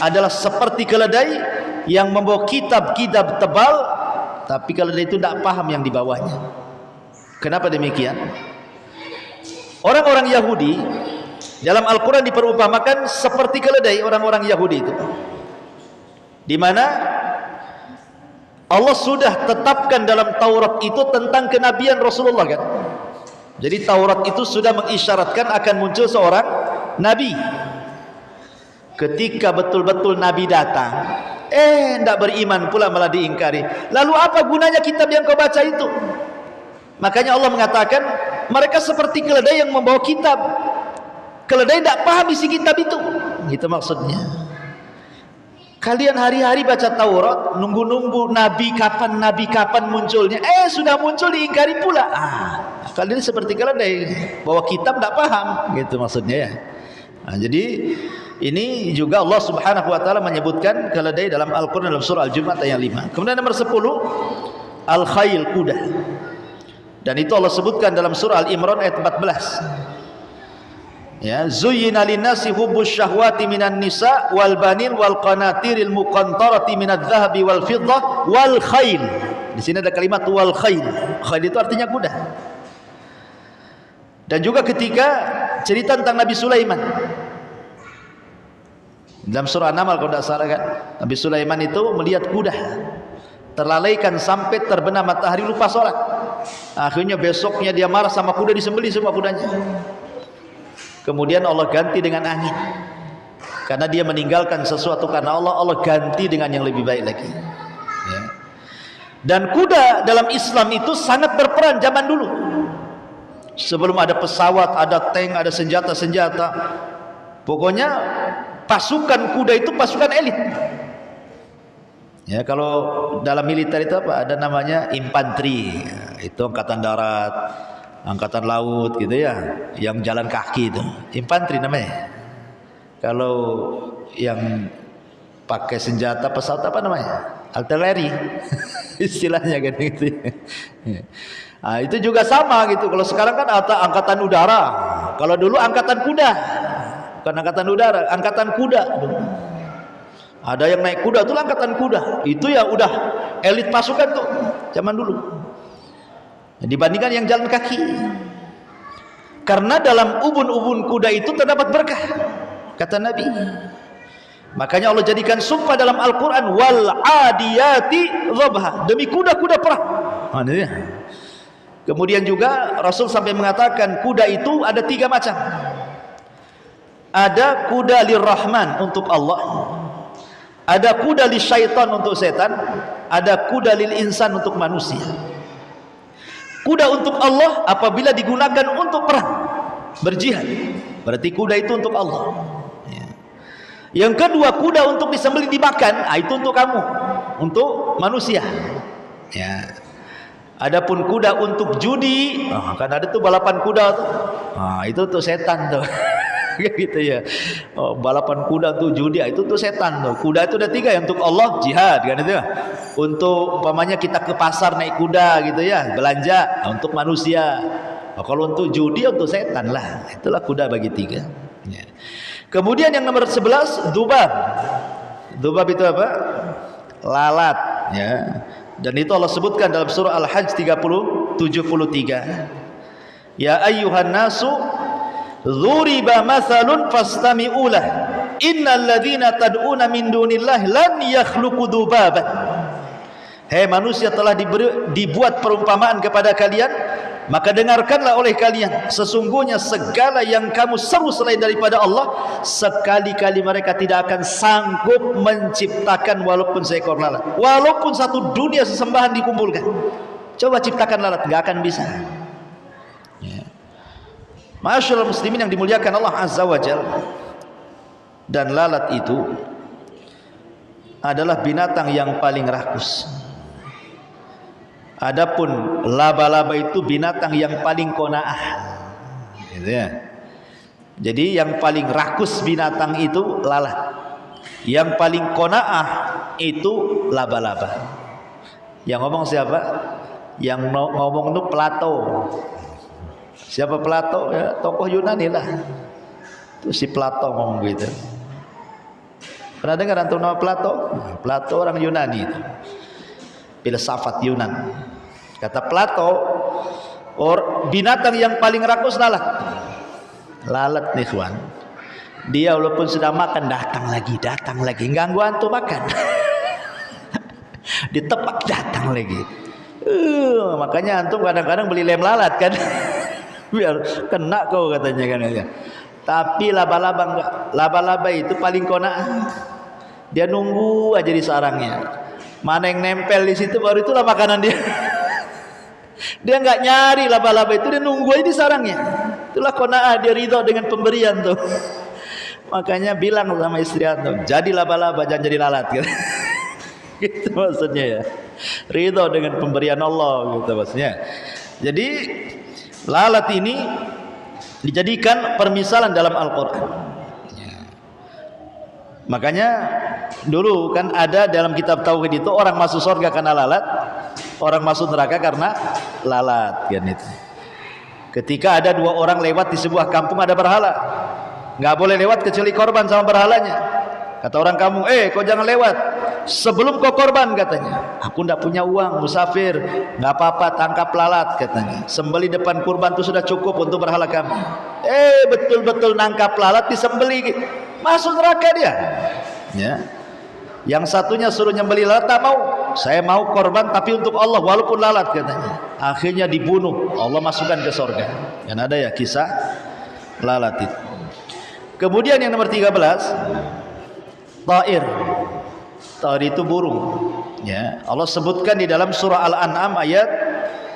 adalah seperti keledai yang membawa kitab-kitab tebal, tapi keledai itu tidak paham yang dibawanya. Kenapa demikian? Orang-orang Yahudi dalam Al-Quran diperumpamakan seperti keledai, orang-orang Yahudi itu, di mana Allah sudah tetapkan dalam Taurat itu tentang kenabian Rasulullah kan. Jadi Taurat itu sudah mengisyaratkan akan muncul seorang nabi. Ketika betul-betul nabi datang, tidak beriman pula, malah diingkari. Lalu apa gunanya kitab yang kau baca itu? Makanya Allah mengatakan mereka seperti keledai yang membawa kitab. Keledai tidak paham isi kitab itu. Gitu maksudnya. Kalian hari-hari baca Taurat, nunggu-nunggu nabi kapan munculnya. Sudah muncul diingkari pula. Kalian seperti keledai, bawa kitab tidak paham. Gitu maksudnya ya. Jadi ini juga Allah Subhanahu wa taala menyebutkan keledai dalam Al-Qur'an dalam surah Al-Jumu'ah ayat 5. Kemudian nomor 10 al-khayl, kuda. Dan itu Allah sebutkan dalam surah Al-Imran ayat 14. Ya, zuyyina linnasi hubbus syahwati minan nisa wal banin wal qanatiril muqantarati minadh dhahabi wal fiddah wal khayl. Di sini ada kalimat wal khayl. Khayl itu artinya kuda. Dan juga ketika cerita tentang Nabi Sulaiman dalam surah An-Naml kalau tidak salah kan, Nabi Sulaiman itu melihat kuda terlalaikan sampai terbenam matahari, lupa sholat. Akhirnya besoknya dia marah sama kuda, disembelih semua kudanya. Kemudian Allah ganti dengan angin, karena dia meninggalkan sesuatu karena Allah, Allah ganti dengan yang lebih baik lagi ya. Dan kuda dalam Islam itu sangat berperan zaman dulu. Sebelum ada pesawat, ada tank, ada senjata-senjata, pokoknya pasukan kuda itu pasukan elit ya. Kalau dalam militer itu apa? Ada namanya infanteri, itu angkatan darat, angkatan laut gitu ya, yang jalan kaki itu infanteri namanya. Kalau yang pakai senjata pesawat apa namanya? Artileri istilahnya kan gitu ya. Nah, itu juga sama gitu. Kalau sekarang kan angkatan udara, kalau dulu angkatan kuda, bukan angkatan udara, angkatan kuda. Ada yang naik kuda, itu angkatan kuda. Itu ya udah elit pasukan tuh zaman dulu, dibandingkan yang jalan kaki. Karena dalam ubun-ubun kuda itu terdapat berkah, kata Nabi. Makanya Allah jadikan sumpah dalam Al-Quran, wal adiyati dhabha, demi kuda-kuda perang. Kemudian juga Rasul sampai mengatakan kuda itu ada 3 macam. Ada kuda lirrahman, untuk Allah. Ada kuda lisyaitan, untuk setan. Ada kuda lil insan, untuk manusia. Kuda untuk Allah apabila digunakan untuk perang, berjihad, berarti kuda itu untuk Allah ya. Yang kedua, kuda untuk disembelih dimakan, itu untuk kamu, untuk manusia ya. Adapun kuda untuk judi, kan ada tuh balapan kuda tuh, itu untuk setan tuh gitu ya. Balapan kuda tuh judi, itu tuh setan tuh. Kuda itu ada 3, yang untuk Allah jihad kan itu ya. Untuk umpamanya kita ke pasar naik kuda gitu ya, belanja, untuk manusia. Kalau untuk judi, untuk setan lah. Itulah kuda bagi 3 ya. Kemudian yang nomor 11 dubab. Dubab itu apa? Lalat ya. Dan itu Allah sebutkan dalam surah Al-Hajj 73. Ya ayyuhan nasu dzuriba mathalun fastami'u lah. Innal ladzina tad'una min dunillahi lan yakhluqu dzubaban. Hei manusia, telah dibuat perumpamaan kepada kalian, maka dengarkanlah oleh kalian, sesungguhnya segala yang kamu seru selain daripada Allah, sekali-kali mereka tidak akan sanggup menciptakan walaupun seekor lalat. Walaupun satu dunia sesembahan dikumpulkan, coba ciptakan lalat, nggak akan bisa ya. Ma'asyiral muslimin yang dimuliakan Allah Azza wa Jalla, dan lalat itu adalah binatang yang paling rakus. Adapun laba-laba itu binatang yang paling qanaah. Gitu ya. Jadi yang paling rakus binatang itu lalat. Yang paling qanaah itu laba-laba. Yang ngomong siapa? Yang ngomong itu Plato. Siapa Plato? Ya, tokoh Yunani lah. Itu si Plato ngomong gitu. Pernah dengar antum nama Plato? Plato orang Yunani itu. Filsafat Yunan. Kata Plato, binatang yang paling rakus lalat. Lalat nih kawan. Dia walaupun sudah makan datang lagi, ganggu antum makan. Ditepak datang lagi. Makanya antum kadang-kadang beli lem lalat kan. Biar kena kau katanya kan. Tapi laba-laba enggak. Laba-laba itu paling qanaah. Dia nunggu aja di sarangnya. Mana yang nempel di situ baru itulah makanan dia. Dia nggak nyari laba-laba itu, dia nunggu aja di sarangnya. Itulah qanaah, dia ridho dengan pemberian tuh. Makanya bilang sama istri antum, jadi laba-laba jangan jadi lalat gitu. Gitu maksudnya ya. Ridho dengan pemberian Allah gitu maksudnya. Jadi lalat ini dijadikan permisalan dalam Al-Qur'an. Makanya dulu kan ada dalam kitab tauhid itu orang masuk surga karena lalat, orang masuk neraka karena lalat kan itu. Ketika ada dua orang lewat di sebuah kampung ada berhala, nggak boleh lewat kecuali korban sama berhalanya. Kata orang kampung, kau jangan lewat sebelum kau korban katanya. Aku nggak punya uang, musafir, nggak apa-apa, tangkap lalat katanya. Sembeli depan kurban itu sudah cukup untuk berhala kami. Betul-betul nangkap lalat disembeli. Masuk neraka dia. Ya. Yang satunya suruh nyembeli lalat, tak mau. Saya mau korban tapi untuk Allah walaupun lalat katanya. Akhirnya dibunuh. Allah masukkan ke surga. Kan ada ya kisah lalat itu. Kemudian yang nomor 13, ta'ir. Ta'ir itu burung. Ya, Allah sebutkan di dalam surah Al-An'am ayat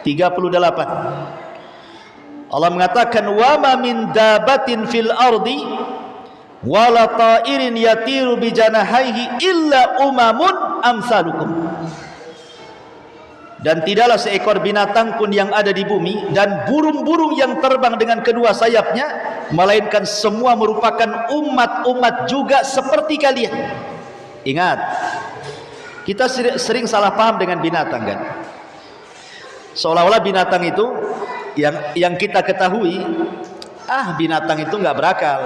38. Allah mengatakan wa ma min dabatin fil ardi wala ta'irin yatiru bi janahaihi illa umamun amsalukum. Dan tidaklah seekor binatang pun yang ada di bumi dan burung-burung yang terbang dengan kedua sayapnya melainkan semua merupakan umat-umat juga seperti kalian. Ingat, kita sering salah paham dengan binatang kan. Seolah-olah binatang itu yang kita ketahui, binatang itu nggak berakal.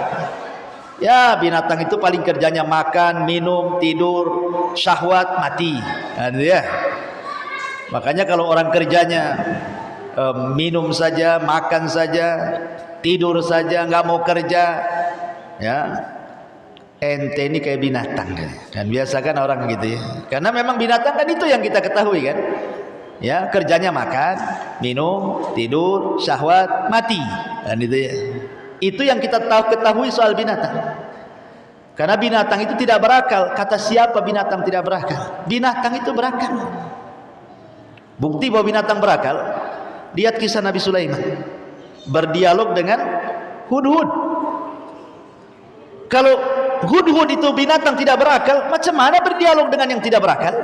Ya, binatang itu paling kerjanya makan, minum, tidur, syahwat, mati. Nah, ya. Makanya kalau orang kerjanya minum saja, makan saja, tidur saja, nggak mau kerja, ya ente ini kayak binatang kan. Biasa kan orang gitu ya. Karena memang binatang kan itu yang kita ketahui kan. Ya, kerjanya makan, minum, tidur, syahwat, mati. Dan itu ya. Itu yang kita ketahui soal binatang. Karena binatang itu tidak berakal. Kata siapa binatang tidak berakal? Binatang itu berakal. Bukti bahwa binatang berakal, lihat kisah Nabi Sulaiman berdialog dengan hudhud. Kalau hudhud itu binatang tidak berakal, macam mana berdialog dengan yang tidak berakal?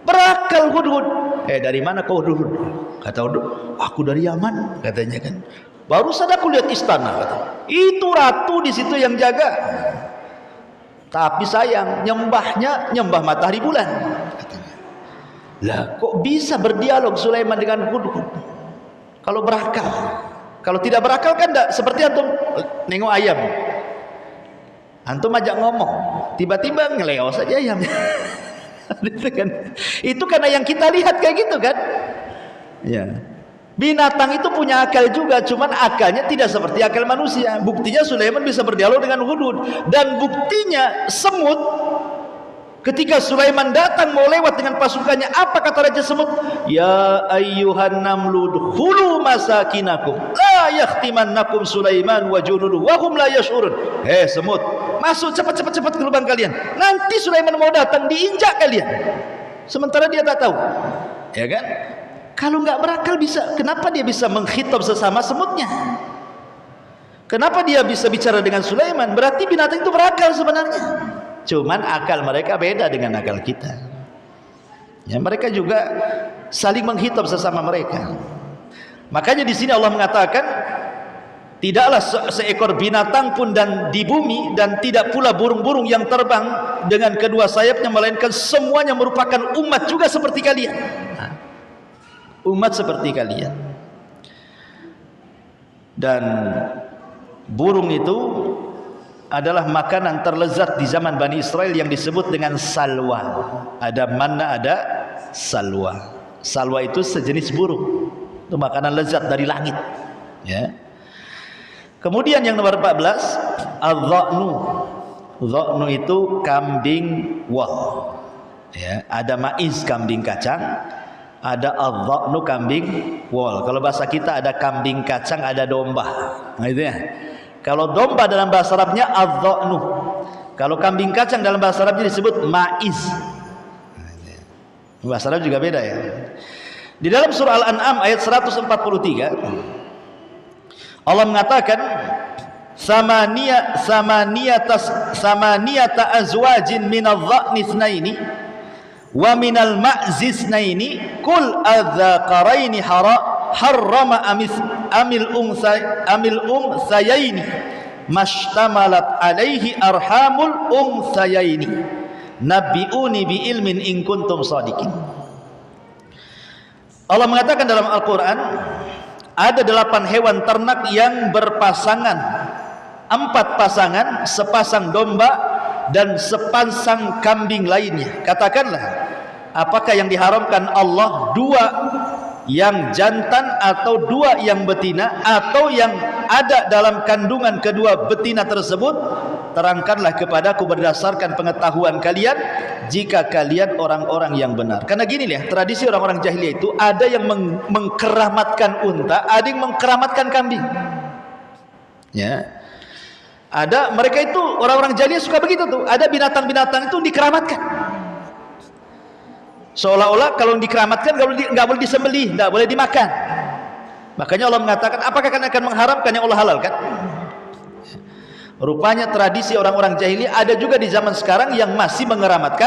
Berakal hudhud. Dari mana kau hudhud? Kata hudhud, aku dari Yaman katanya kan. Baru saja aku lihat istana kata. Itu ratu di situ yang jaga. Tapi sayang nyembah matahari bulan katanya. Lah kok bisa berdialog Sulaiman dengan hudhud? Kalau berakal. Kalau tidak berakal kan enggak seperti antum nengok ayam. Antum ajak ngomong, tiba-tiba ngeleo saja ayam. Itu karena yang kita lihat kayak gitu kan. Ya. Binatang itu punya akal juga, cuman akalnya tidak seperti akal manusia. Buktinya Sulaiman bisa berdialog dengan hudhud. Dan buktinya semut, ketika Sulaiman datang mau lewat dengan pasukannya, apa kata Raja Semut? Ya ayyuhan namlu dkhulu masakinakum la yakhtimannakum Sulaiman wa junuduhu wa hum la yash'urun. Semut, masuk cepat ke lubang kalian. Nanti Sulaiman mau datang diinjak kalian. Sementara dia tak tahu. Ya kan? Kalau nggak berakal bisa, kenapa dia bisa menghitab sesama semutnya? Kenapa dia bisa bicara dengan Sulaiman? Berarti binatang itu berakal sebenarnya. Cuman akal mereka beda dengan akal kita. Ya, mereka juga saling menghitab sesama mereka. Makanya di sini Allah mengatakan, tidaklah seekor binatang pun dan di bumi, dan tidak pula burung-burung yang terbang dengan kedua sayapnya, melainkan semuanya merupakan umat juga seperti kalian. Umat seperti kalian. Dan burung itu adalah makanan terlezat di zaman Bani Israel yang disebut dengan salwa. Ada manna, ada salwa. Salwa itu sejenis burung. Itu makanan lezat dari langit. Ya. Kemudian yang nomor 14, adh-dha'nu. Dha'nu itu kambing wol. Ya, ada maiz kambing kacang, ada adh-dha'nu kambing wol. Kalau bahasa kita ada kambing kacang, ada domba. Nah itu ya. Kalau domba dalam bahasa Arabnya adh-dha'nu. Kalau kambing kacang dalam bahasa Arabnya disebut maiz. Bahasa Arab juga beda ya. Di dalam surah Al-An'am ayat 143 Allah mengatakan samaniyata azwajin minadh-dha'ni itsnaini wa minal ma'zi itsnaini qul adh-dhakaraini harrama amil unthayaini mashtamalat alaihi arhamul unthayaini nabbi'uni bi ilmin in kuntum shadiqin. Allah mengatakan dalam Al-Quran, ada 8 hewan ternak yang berpasangan, 4 pasangan, sepasang domba dan sepasang kambing lainnya. Katakanlah, apakah yang diharamkan Allah 2 yang jantan atau 2 yang betina, atau yang ada dalam kandungan kedua betina tersebut? Terangkanlah kepadaku berdasarkan pengetahuan kalian, jika kalian orang-orang yang benar. Karena gini ya, tradisi orang-orang jahiliyah itu ada yang mengkeramatkan unta, ada yang mengkeramatkan kambing. Ya, ada mereka itu orang-orang jahiliyah suka begitu tuh. Ada binatang-binatang itu dikeramatkan. Seolah-olah kalau dikeramatkan nggak boleh disembelih, nggak boleh dimakan. Makanya Allah mengatakan, apakah kalian akan mengharamkan yang Allah halalkan? Rupanya tradisi orang-orang jahiliyah ada juga di zaman sekarang yang masih mengeramatkan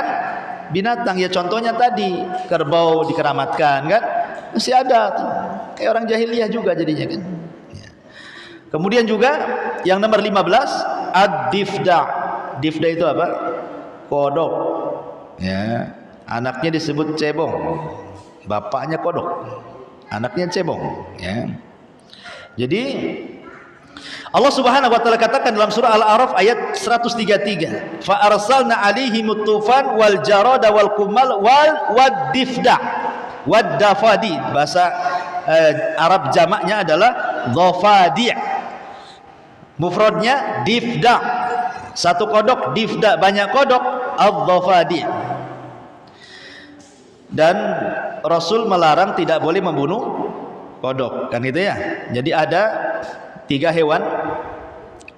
binatang. Ya contohnya tadi, kerbau dikeramatkan kan, masih ada tuh. Kayak orang jahiliyah juga jadinya kan. Ya. Kemudian juga yang nomor 15, ad-difda. Difda itu apa? Kodok. Ya, anaknya disebut cebong, bapaknya kodok, anaknya cebong. Ya. Jadi Allah Subhanahu wa taala katakan dalam surah Al-A'raf ayat 133, fa arsalna 'alaihimut tufan wal jarada wal kumal wad difda wad dafadi. Bahasa Arab jamaknya adalah dhafadi', mufradnya difda, satu kodok, difda banyak kodok, ad-dhafadi'. Dan Rasul melarang tidak boleh membunuh kodok, kan itu ya. Jadi ada 3 hewan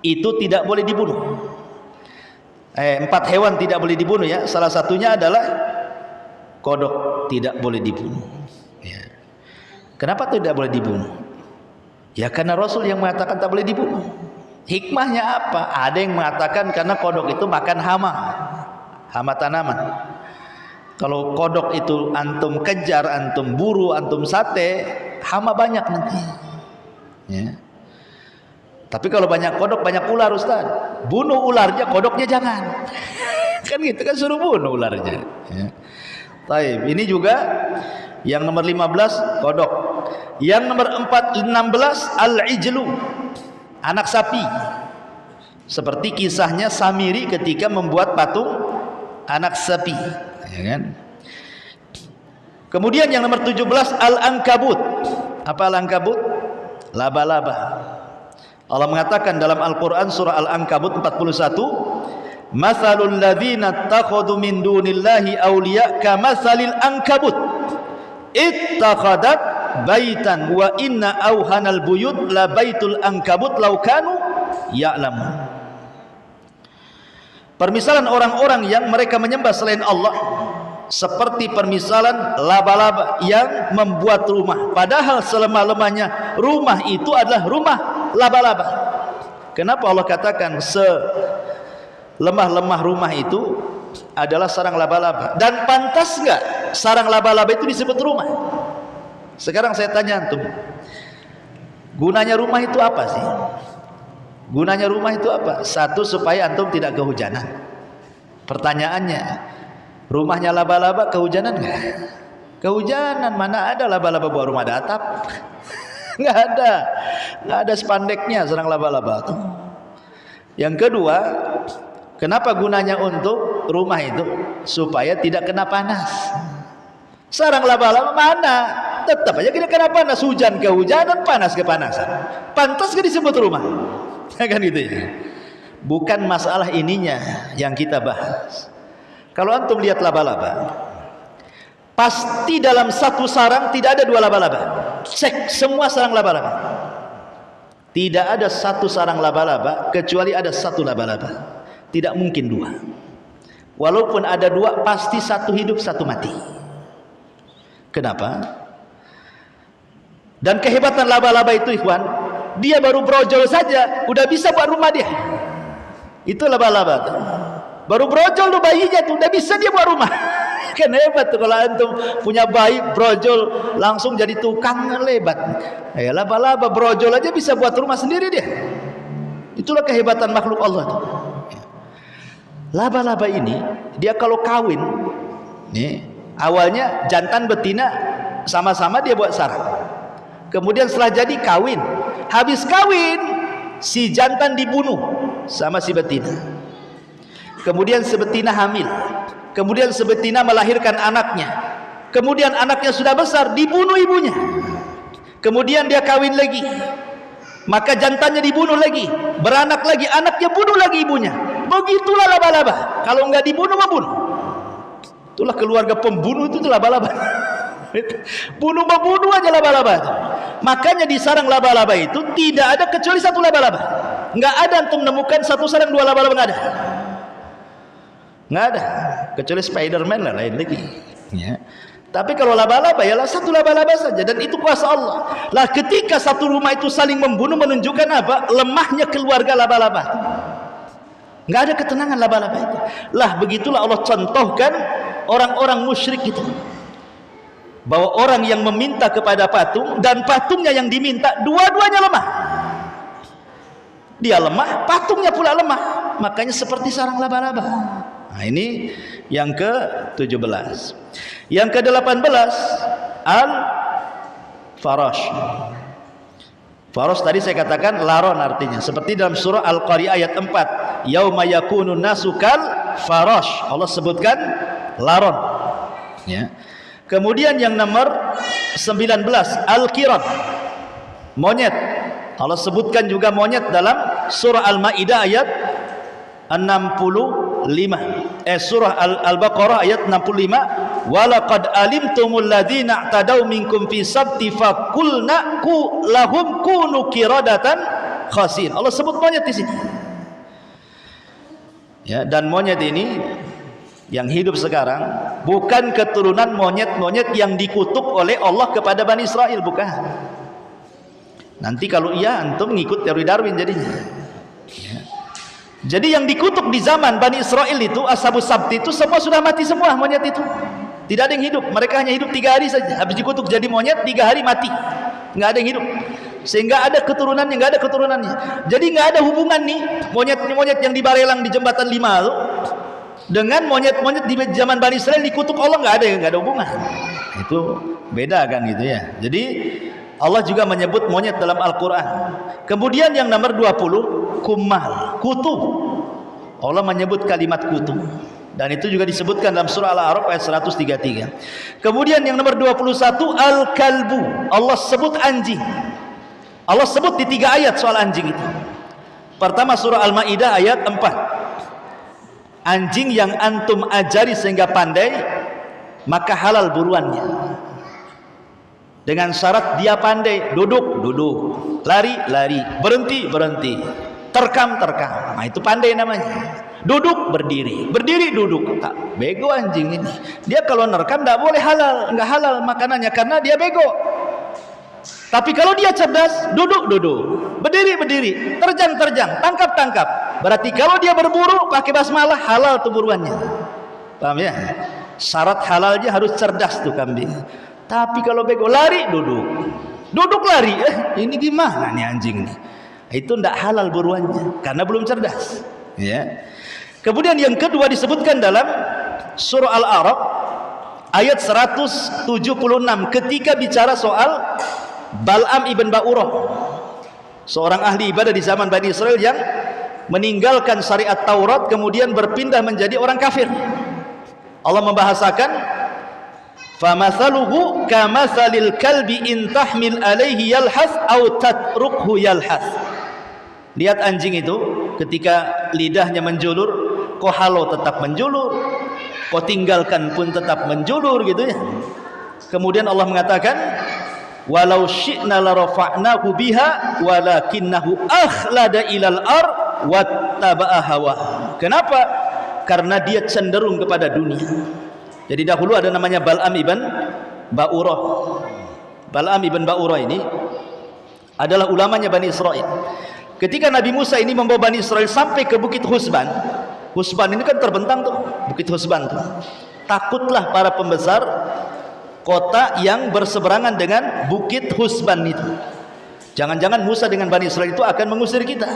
itu tidak boleh dibunuh. 4 hewan tidak boleh dibunuh ya. Salah satunya adalah kodok, tidak boleh dibunuh. Ya. Kenapa tidak boleh dibunuh? Ya karena Rasul yang mengatakan tak boleh dibunuh. Hikmahnya apa? Ada yang mengatakan karena kodok itu makan hama tanaman. Kalau kodok itu antum kejar, antum buru, antum sate, hama banyak nanti. Ya. Tapi kalau banyak kodok, banyak ular Ustaz. Bunuh ularnya, kodoknya jangan. Kan gitu kan, suruh bunuh ularnya. Ya. Taib. Ini juga yang nomor 15 kodok. Yang nomor 16 al-ijlu, anak sapi. Seperti kisahnya Samiri ketika membuat patung anak sapi. Ya kan? Kemudian yang nomor 17 al-ankabut. Apa al-ankabut? Laba-laba. Allah mengatakan dalam Al-Quran surah Al-Ankabut 41, Mathalul ladhina takhadu min dunillahi awliya kamathalil ankabut ittakhadat baitan wa inna awhanal buyut la baitul ankabut law kanu ya'lamun. Permisalan orang-orang yang mereka menyembah selain Allah seperti permisalan laba-laba yang membuat rumah, padahal selemah-lemahnya rumah itu adalah rumah laba-laba. Kenapa Allah katakan selemah-lemah rumah itu adalah sarang laba-laba? Dan pantas nggak sarang laba-laba itu disebut rumah? Sekarang saya tanya antum, gunanya rumah itu apa sih? Gunanya rumah itu apa? Satu, supaya antum tidak kehujanan. Pertanyaannya, rumahnya laba-laba kehujanan nggak? Kehujanan. Mana ada laba-laba buat rumah ada atap? Nggak ada spandeknya sarang laba-laba itu. Yang kedua, kenapa gunanya untuk rumah itu? Supaya tidak kena panas. Sarang laba-laba mana? Tetap aja tidak kena panas. Hujan kehujanan, panas kepanasan. Pantas gak disebut rumah? Kan gitu ya. Bukan masalah ininya yang kita bahas. Kalau antum lihat laba-laba, pasti dalam satu sarang tidak ada dua laba-laba. Cek semua sarang laba-laba. Tidak ada satu sarang laba-laba kecuali ada satu laba-laba. Tidak mungkin dua. Walaupun ada dua, pasti satu hidup satu mati. Kenapa? Dan kehebatan laba-laba itu, ikhwan, dia baru brojol saja udah bisa buat rumah dia. Itu laba-laba tuh. Baru brojol tuh bayinya tuh udah bisa dia buat rumah. Kan hebat tuh kalau antum punya bayi brojol langsung jadi tukang, lebat. Ya, laba-laba brojol aja bisa buat rumah sendiri dia. Itulah kehebatan makhluk Allah tuh. Laba-laba ini dia kalau kawin nih, awalnya jantan betina sama-sama dia buat sarang. Kemudian setelah jadi kawin, habis kawin si jantan dibunuh sama si betina. Kemudian si betina hamil. Kemudian si betina melahirkan anaknya. Kemudian anaknya sudah besar, dibunuh ibunya. Kemudian dia kawin lagi. Maka jantannya dibunuh lagi, beranak lagi, anaknya bunuh lagi ibunya. Begitulah laba-laba. Kalau enggak dibunuh, membunuh. Itulah keluarga pembunuh, itu laba-laba. Bunuh membunuh aja laba-laba. Makanya di sarang laba-laba itu tidak ada kecuali satu laba-laba. Enggak ada antum menemukan satu sarang dua laba-laba, enggak ada. Enggak ada, kecuali Spiderman lah, lain lagi ya. Tapi kalau laba-laba ialah satu laba-laba saja, dan itu kuasa Allah. Lah ketika satu rumah itu saling membunuh, menunjukkan apa? Lemahnya keluarga laba-laba. Enggak ada ketenangan laba-laba itu. Lah begitulah Allah contohkan orang-orang musyrik itu, bahwa orang yang meminta kepada patung dan patungnya yang diminta, dua-duanya lemah. Dia lemah, patungnya pula lemah. Makanya seperti sarang laba-laba. Nah, ini yang ke-17. Yang ke-18, al-farash. Farash tadi saya katakan laron artinya. Seperti dalam surah Al-Qari'ah ayat 4. Yauma yakunun nasu kal farash. Allah sebutkan laron. Ya. Kemudian yang nomor 19, al-kiram. Monyet. Allah sebutkan juga monyet dalam surah Al-Maidah ayat 65. Surah Al-Baqarah ayat 65. Walaqad alimtumul ladzina i'tadaw minkum fi sabti faqulna lahum kunu qiradatan khasin. Allah sebut monyet di sini. Ya, dan monyet ini yang hidup sekarang bukan keturunan monyet-monyet yang dikutuk oleh Allah kepada Bani Israel, bukan. Nanti kalau iya antum ngikut teori Darwin jadinya. Ya. Jadi yang dikutuk di zaman Bani Israel itu, Ashabus Sabti itu semua sudah mati semua monyet itu. Tidak ada yang hidup. Mereka hanya hidup 3 hari saja. Habis dikutuk jadi monyet 3 hari mati. Nggak ada yang hidup. Sehingga ada keturunannya, nggak ada keturunannya. Jadi nggak ada hubungan nih monyet-monyet yang di Barelang di jembatan 5 itu dengan monyet-monyet di zaman Bani Israel dikutuk Allah, nggak ada hubungan. Itu beda kan gitu ya. Jadi Allah juga menyebut monyet dalam Al-Quran. Kemudian yang nomor 20, kumal, kutu. Allah menyebut kalimat kutu, dan itu juga disebutkan dalam surah Al-A'raf ayat 133. Kemudian yang nomor 21, al-kalbu. Allah sebut anjing. Allah sebut di 3 ayat soal anjing itu. Pertama surah Al-Maidah ayat 4. Anjing yang antum ajari sehingga pandai, maka halal buruannya. Dengan syarat dia pandai, duduk, lari, berhenti, terkam. Nah itu pandai namanya. Duduk, berdiri, duduk. Tak, bego anjing ini. Dia kalau nerkam tidak boleh halal, nggak halal makanannya karena dia bego. Tapi kalau dia cerdas, duduk, berdiri, terjang, tangkap. Berarti kalau dia berburu pakai basmalah, halal tuh buruannya. Paham ya? Syarat halalnya harus cerdas tuh kambing. Tapi kalau bego lari, duduk lari, ini gimana nih anjing nih? Itu tidak halal buruannya karena belum cerdas. Ya. Kemudian yang kedua disebutkan dalam surah Al-A'raf ayat 176 ketika bicara soal Bal'am ibn Ba'urah, seorang ahli ibadah di zaman Bani Israel yang meninggalkan syariat Taurat kemudian berpindah menjadi orang kafir. Allah membahasakan famathaluhu kamathalil kalbi in tahmil alaihi yalhath au tatrukhu yalhath. Lihat anjing itu ketika lidahnya menjulur, kau halau tetap menjulur, kau tinggalkan pun tetap menjulur gitu ya. Kemudian Allah mengatakan walau syi'na la rafa'nahu biha walakinnahu akhlada ilal ar wattaba'a hawa. Kenapa? Karena dia cenderung kepada dunia. Jadi dahulu ada namanya Bal'am ibn Ba'urah. Bal'am ibn Ba'urah ini adalah ulamanya Bani Israel. Ketika Nabi Musa ini membawa Bani Israel sampai ke Bukit Husban. Husban ini kan terbentang tuh, Bukit Husban tuh. Takutlah para pembesar kota yang berseberangan dengan Bukit Husban itu. Jangan-jangan Musa dengan Bani Israel itu akan mengusir kita.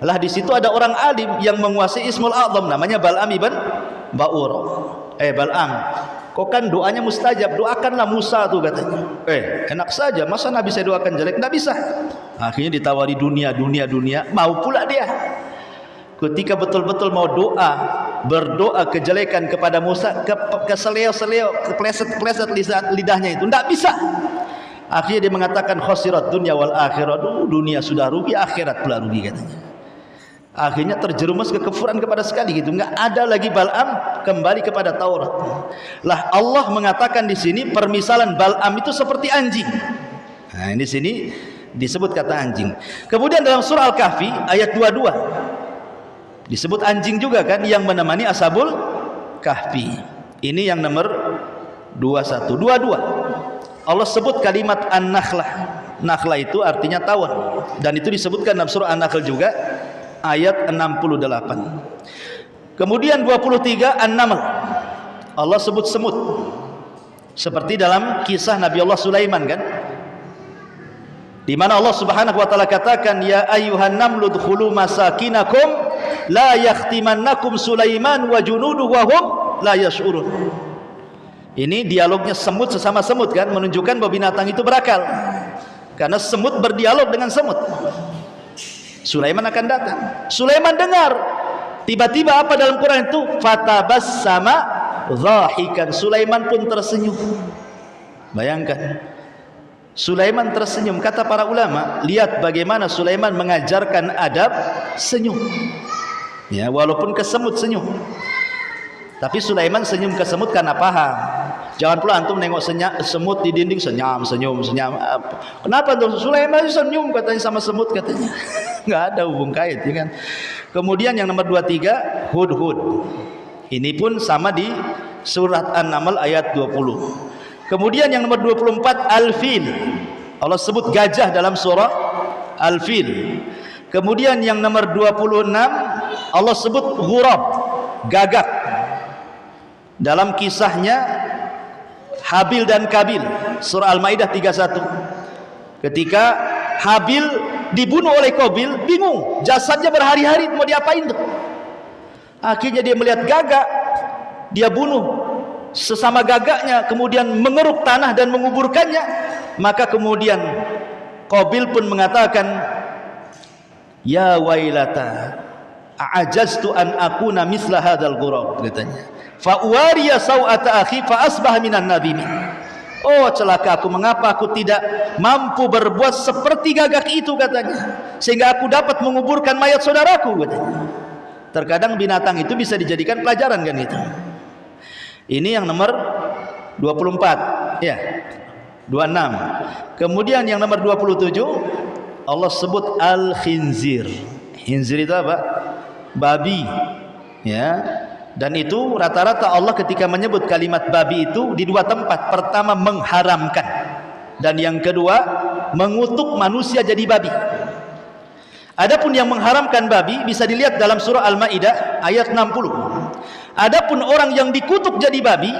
Lah di situ ada orang alim yang menguasai Ismul A'zam namanya Bal'am ibn Ba'urah. Bal'am, kok kan doanya mustajab, doakanlah Musa tuh katanya. Enak saja, masa Nabi saya doakan jelek? Tidak bisa. Akhirnya ditawari dunia, mau pula dia. Ketika betul-betul mau berdoa kejelekan kepada Musa, keseleo-seleo, kepleset-kepleset lidahnya itu, tidak bisa. Akhirnya dia mengatakan khosirat dunia wal akhirat, dunia sudah rugi, akhirat pula rugi katanya. Akhirnya terjerumus ke kekufuran kepada sekali gitu, enggak ada lagi Bal'am kembali kepada Taurat. Lah Allah mengatakan di sini permisalan Bal'am itu seperti anjing. Nah, di sini disebut kata anjing. Kemudian dalam surah Al-Kahfi ayat 22 disebut anjing juga kan yang menemani Ashabul Kahfi. Ini yang nomor 22. Allah sebut kalimat An-Nakhlah. Nakhlah itu artinya tawon dan itu disebutkan dalam surah An-Nakhl juga ayat 68. Kemudian 23 An-Naml. Allah sebut semut. Seperti dalam kisah Nabi Allah Sulaiman kan? Di mana Allah Subhanahu wa taala katakan ya ayyuhan namlu dkhulu masakinakum la yakhtimannakum Sulaiman wa junuduhu wa hum la yash'urun. Ini dialognya semut sesama semut kan, menunjukkan bahwa binatang itu berakal. Karena semut berdialog dengan semut. Sulaiman akan datang. Sulaiman dengar. Tiba-tiba apa dalam Quran itu? Fatabassama dhahikan. Sulaiman pun tersenyum. Bayangkan. Sulaiman tersenyum. Kata para ulama, lihat bagaimana Sulaiman mengajarkan adab senyum. Ya, walaupun ke semut senyum. Tapi Sulaiman senyum ke semut karena paham. Jangan pula antum nengok semut di dinding senyum. Kenapa tuh Sulaiman senyum katanya sama semut katanya? Enggak ada hubung kait ya kan. Kemudian yang nomor 23 Hudhud. Ini pun sama di surat An-Naml ayat 20. Kemudian yang nomor 24 Al-Fil. Allah sebut gajah dalam surah Al-Fil. Kemudian yang nomor 26 Allah sebut Ghurab, gagak. Dalam kisahnya Habil dan Kabil, surah Al-Maidah 31. Ketika Habil dibunuh oleh Qabil, bingung, jasadnya berhari-hari mau diapain tuh. Akhirnya dia melihat gagak, dia bunuh sesama gagaknya, kemudian mengeruk tanah dan menguburkannya. Maka kemudian Qabil pun mengatakan, ya wailata a'ajaztu an akuna misla hadzal ghurab, katanya. Fa uwariya sau'ata akhi fa asbah minan nadimin. Oh celaka aku, mengapa aku tidak mampu berbuat seperti gagak itu, katanya, sehingga aku dapat menguburkan mayat saudaraku, katanya. Terkadang binatang itu bisa dijadikan pelajaran kan itu. Ini yang nomor 24 ya, 26. Kemudian yang nomor 27 Allah sebut al-khinzir. Khinzir itu apa? Babi ya. Dan itu rata-rata Allah ketika menyebut kalimat babi itu di dua tempat. Pertama mengharamkan. dan yang kedua mengutuk manusia jadi babi. Adapun yang mengharamkan babi bisa dilihat dalam surah Al-Maidah ayat 60. Adapun orang yang dikutuk jadi babi,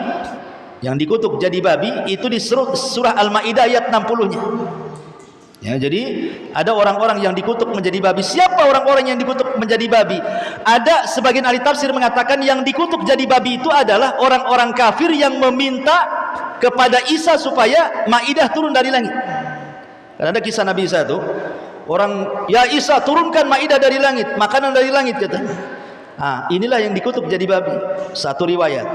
itu di surah Al-Maidah ayat 60-nya. Ya, jadi ada orang-orang yang dikutuk menjadi babi. Siapa orang-orang yang dikutuk menjadi babi? Ada sebagian ahli tafsir mengatakan yang dikutuk jadi babi itu adalah orang-orang kafir yang meminta kepada Isa supaya Maidah turun dari langit. Karena ada kisah Nabi Isa itu, orang, ya Isa turunkan Maidah dari langit, makanan dari langit kata. Inilah yang dikutuk jadi babi. Satu riwayat.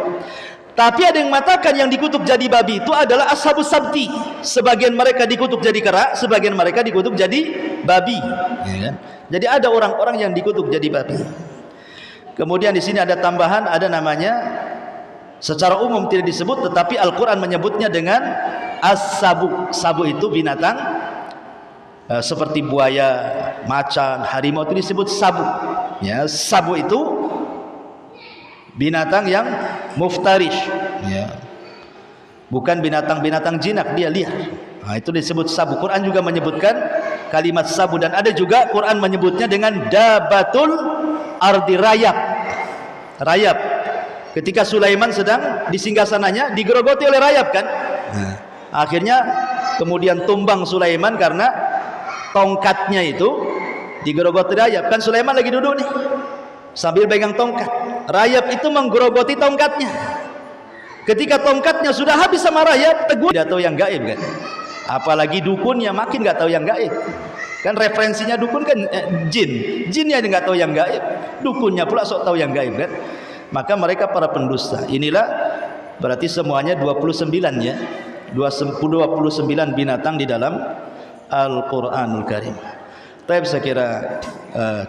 Tapi ada yang mengatakan yang dikutuk jadi babi itu adalah ashabus sabti. Sebagian mereka dikutuk jadi kera, sebagian mereka dikutuk jadi babi. Ya. Jadi ada orang-orang yang dikutuk jadi babi. Kemudian di sini ada tambahan, ada namanya secara umum tidak disebut, tetapi Al-Quran menyebutnya dengan as-sabu. Sabu itu binatang seperti buaya, macan, harimau itu disebut sabu. Ya, sabu itu binatang yang muftarish, ya. Bukan binatang-binatang jinak, dia liar. Itu disebut sabu. Quran juga menyebutkan kalimat sabu, dan ada juga Quran menyebutnya dengan dabatul ardi, rayap. Rayap. Ketika Sulaiman sedang di singgasananya digerogoti oleh rayap kan? Akhirnya kemudian tumbang Sulaiman karena tongkatnya itu digerogoti rayap. Kan Sulaiman lagi duduk nih sambil pegang tongkat. Rayap itu menggerogoti tongkatnya. Ketika tongkatnya sudah habis sama rayap, tegur, tidak tahu yang gaib kan. Apalagi dukunnya makin nggak tahu yang gaib. Kan referensinya dukun kan jinnya nggak tahu yang gaib, dukunnya pula sok tahu yang gaib kan. Maka mereka para pendusta. Inilah berarti semuanya 29 ya. 29 binatang di dalam Al-Qur'anul Karim. Tapi saya kira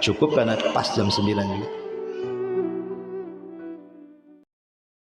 cukup karena pas jam 9 juga.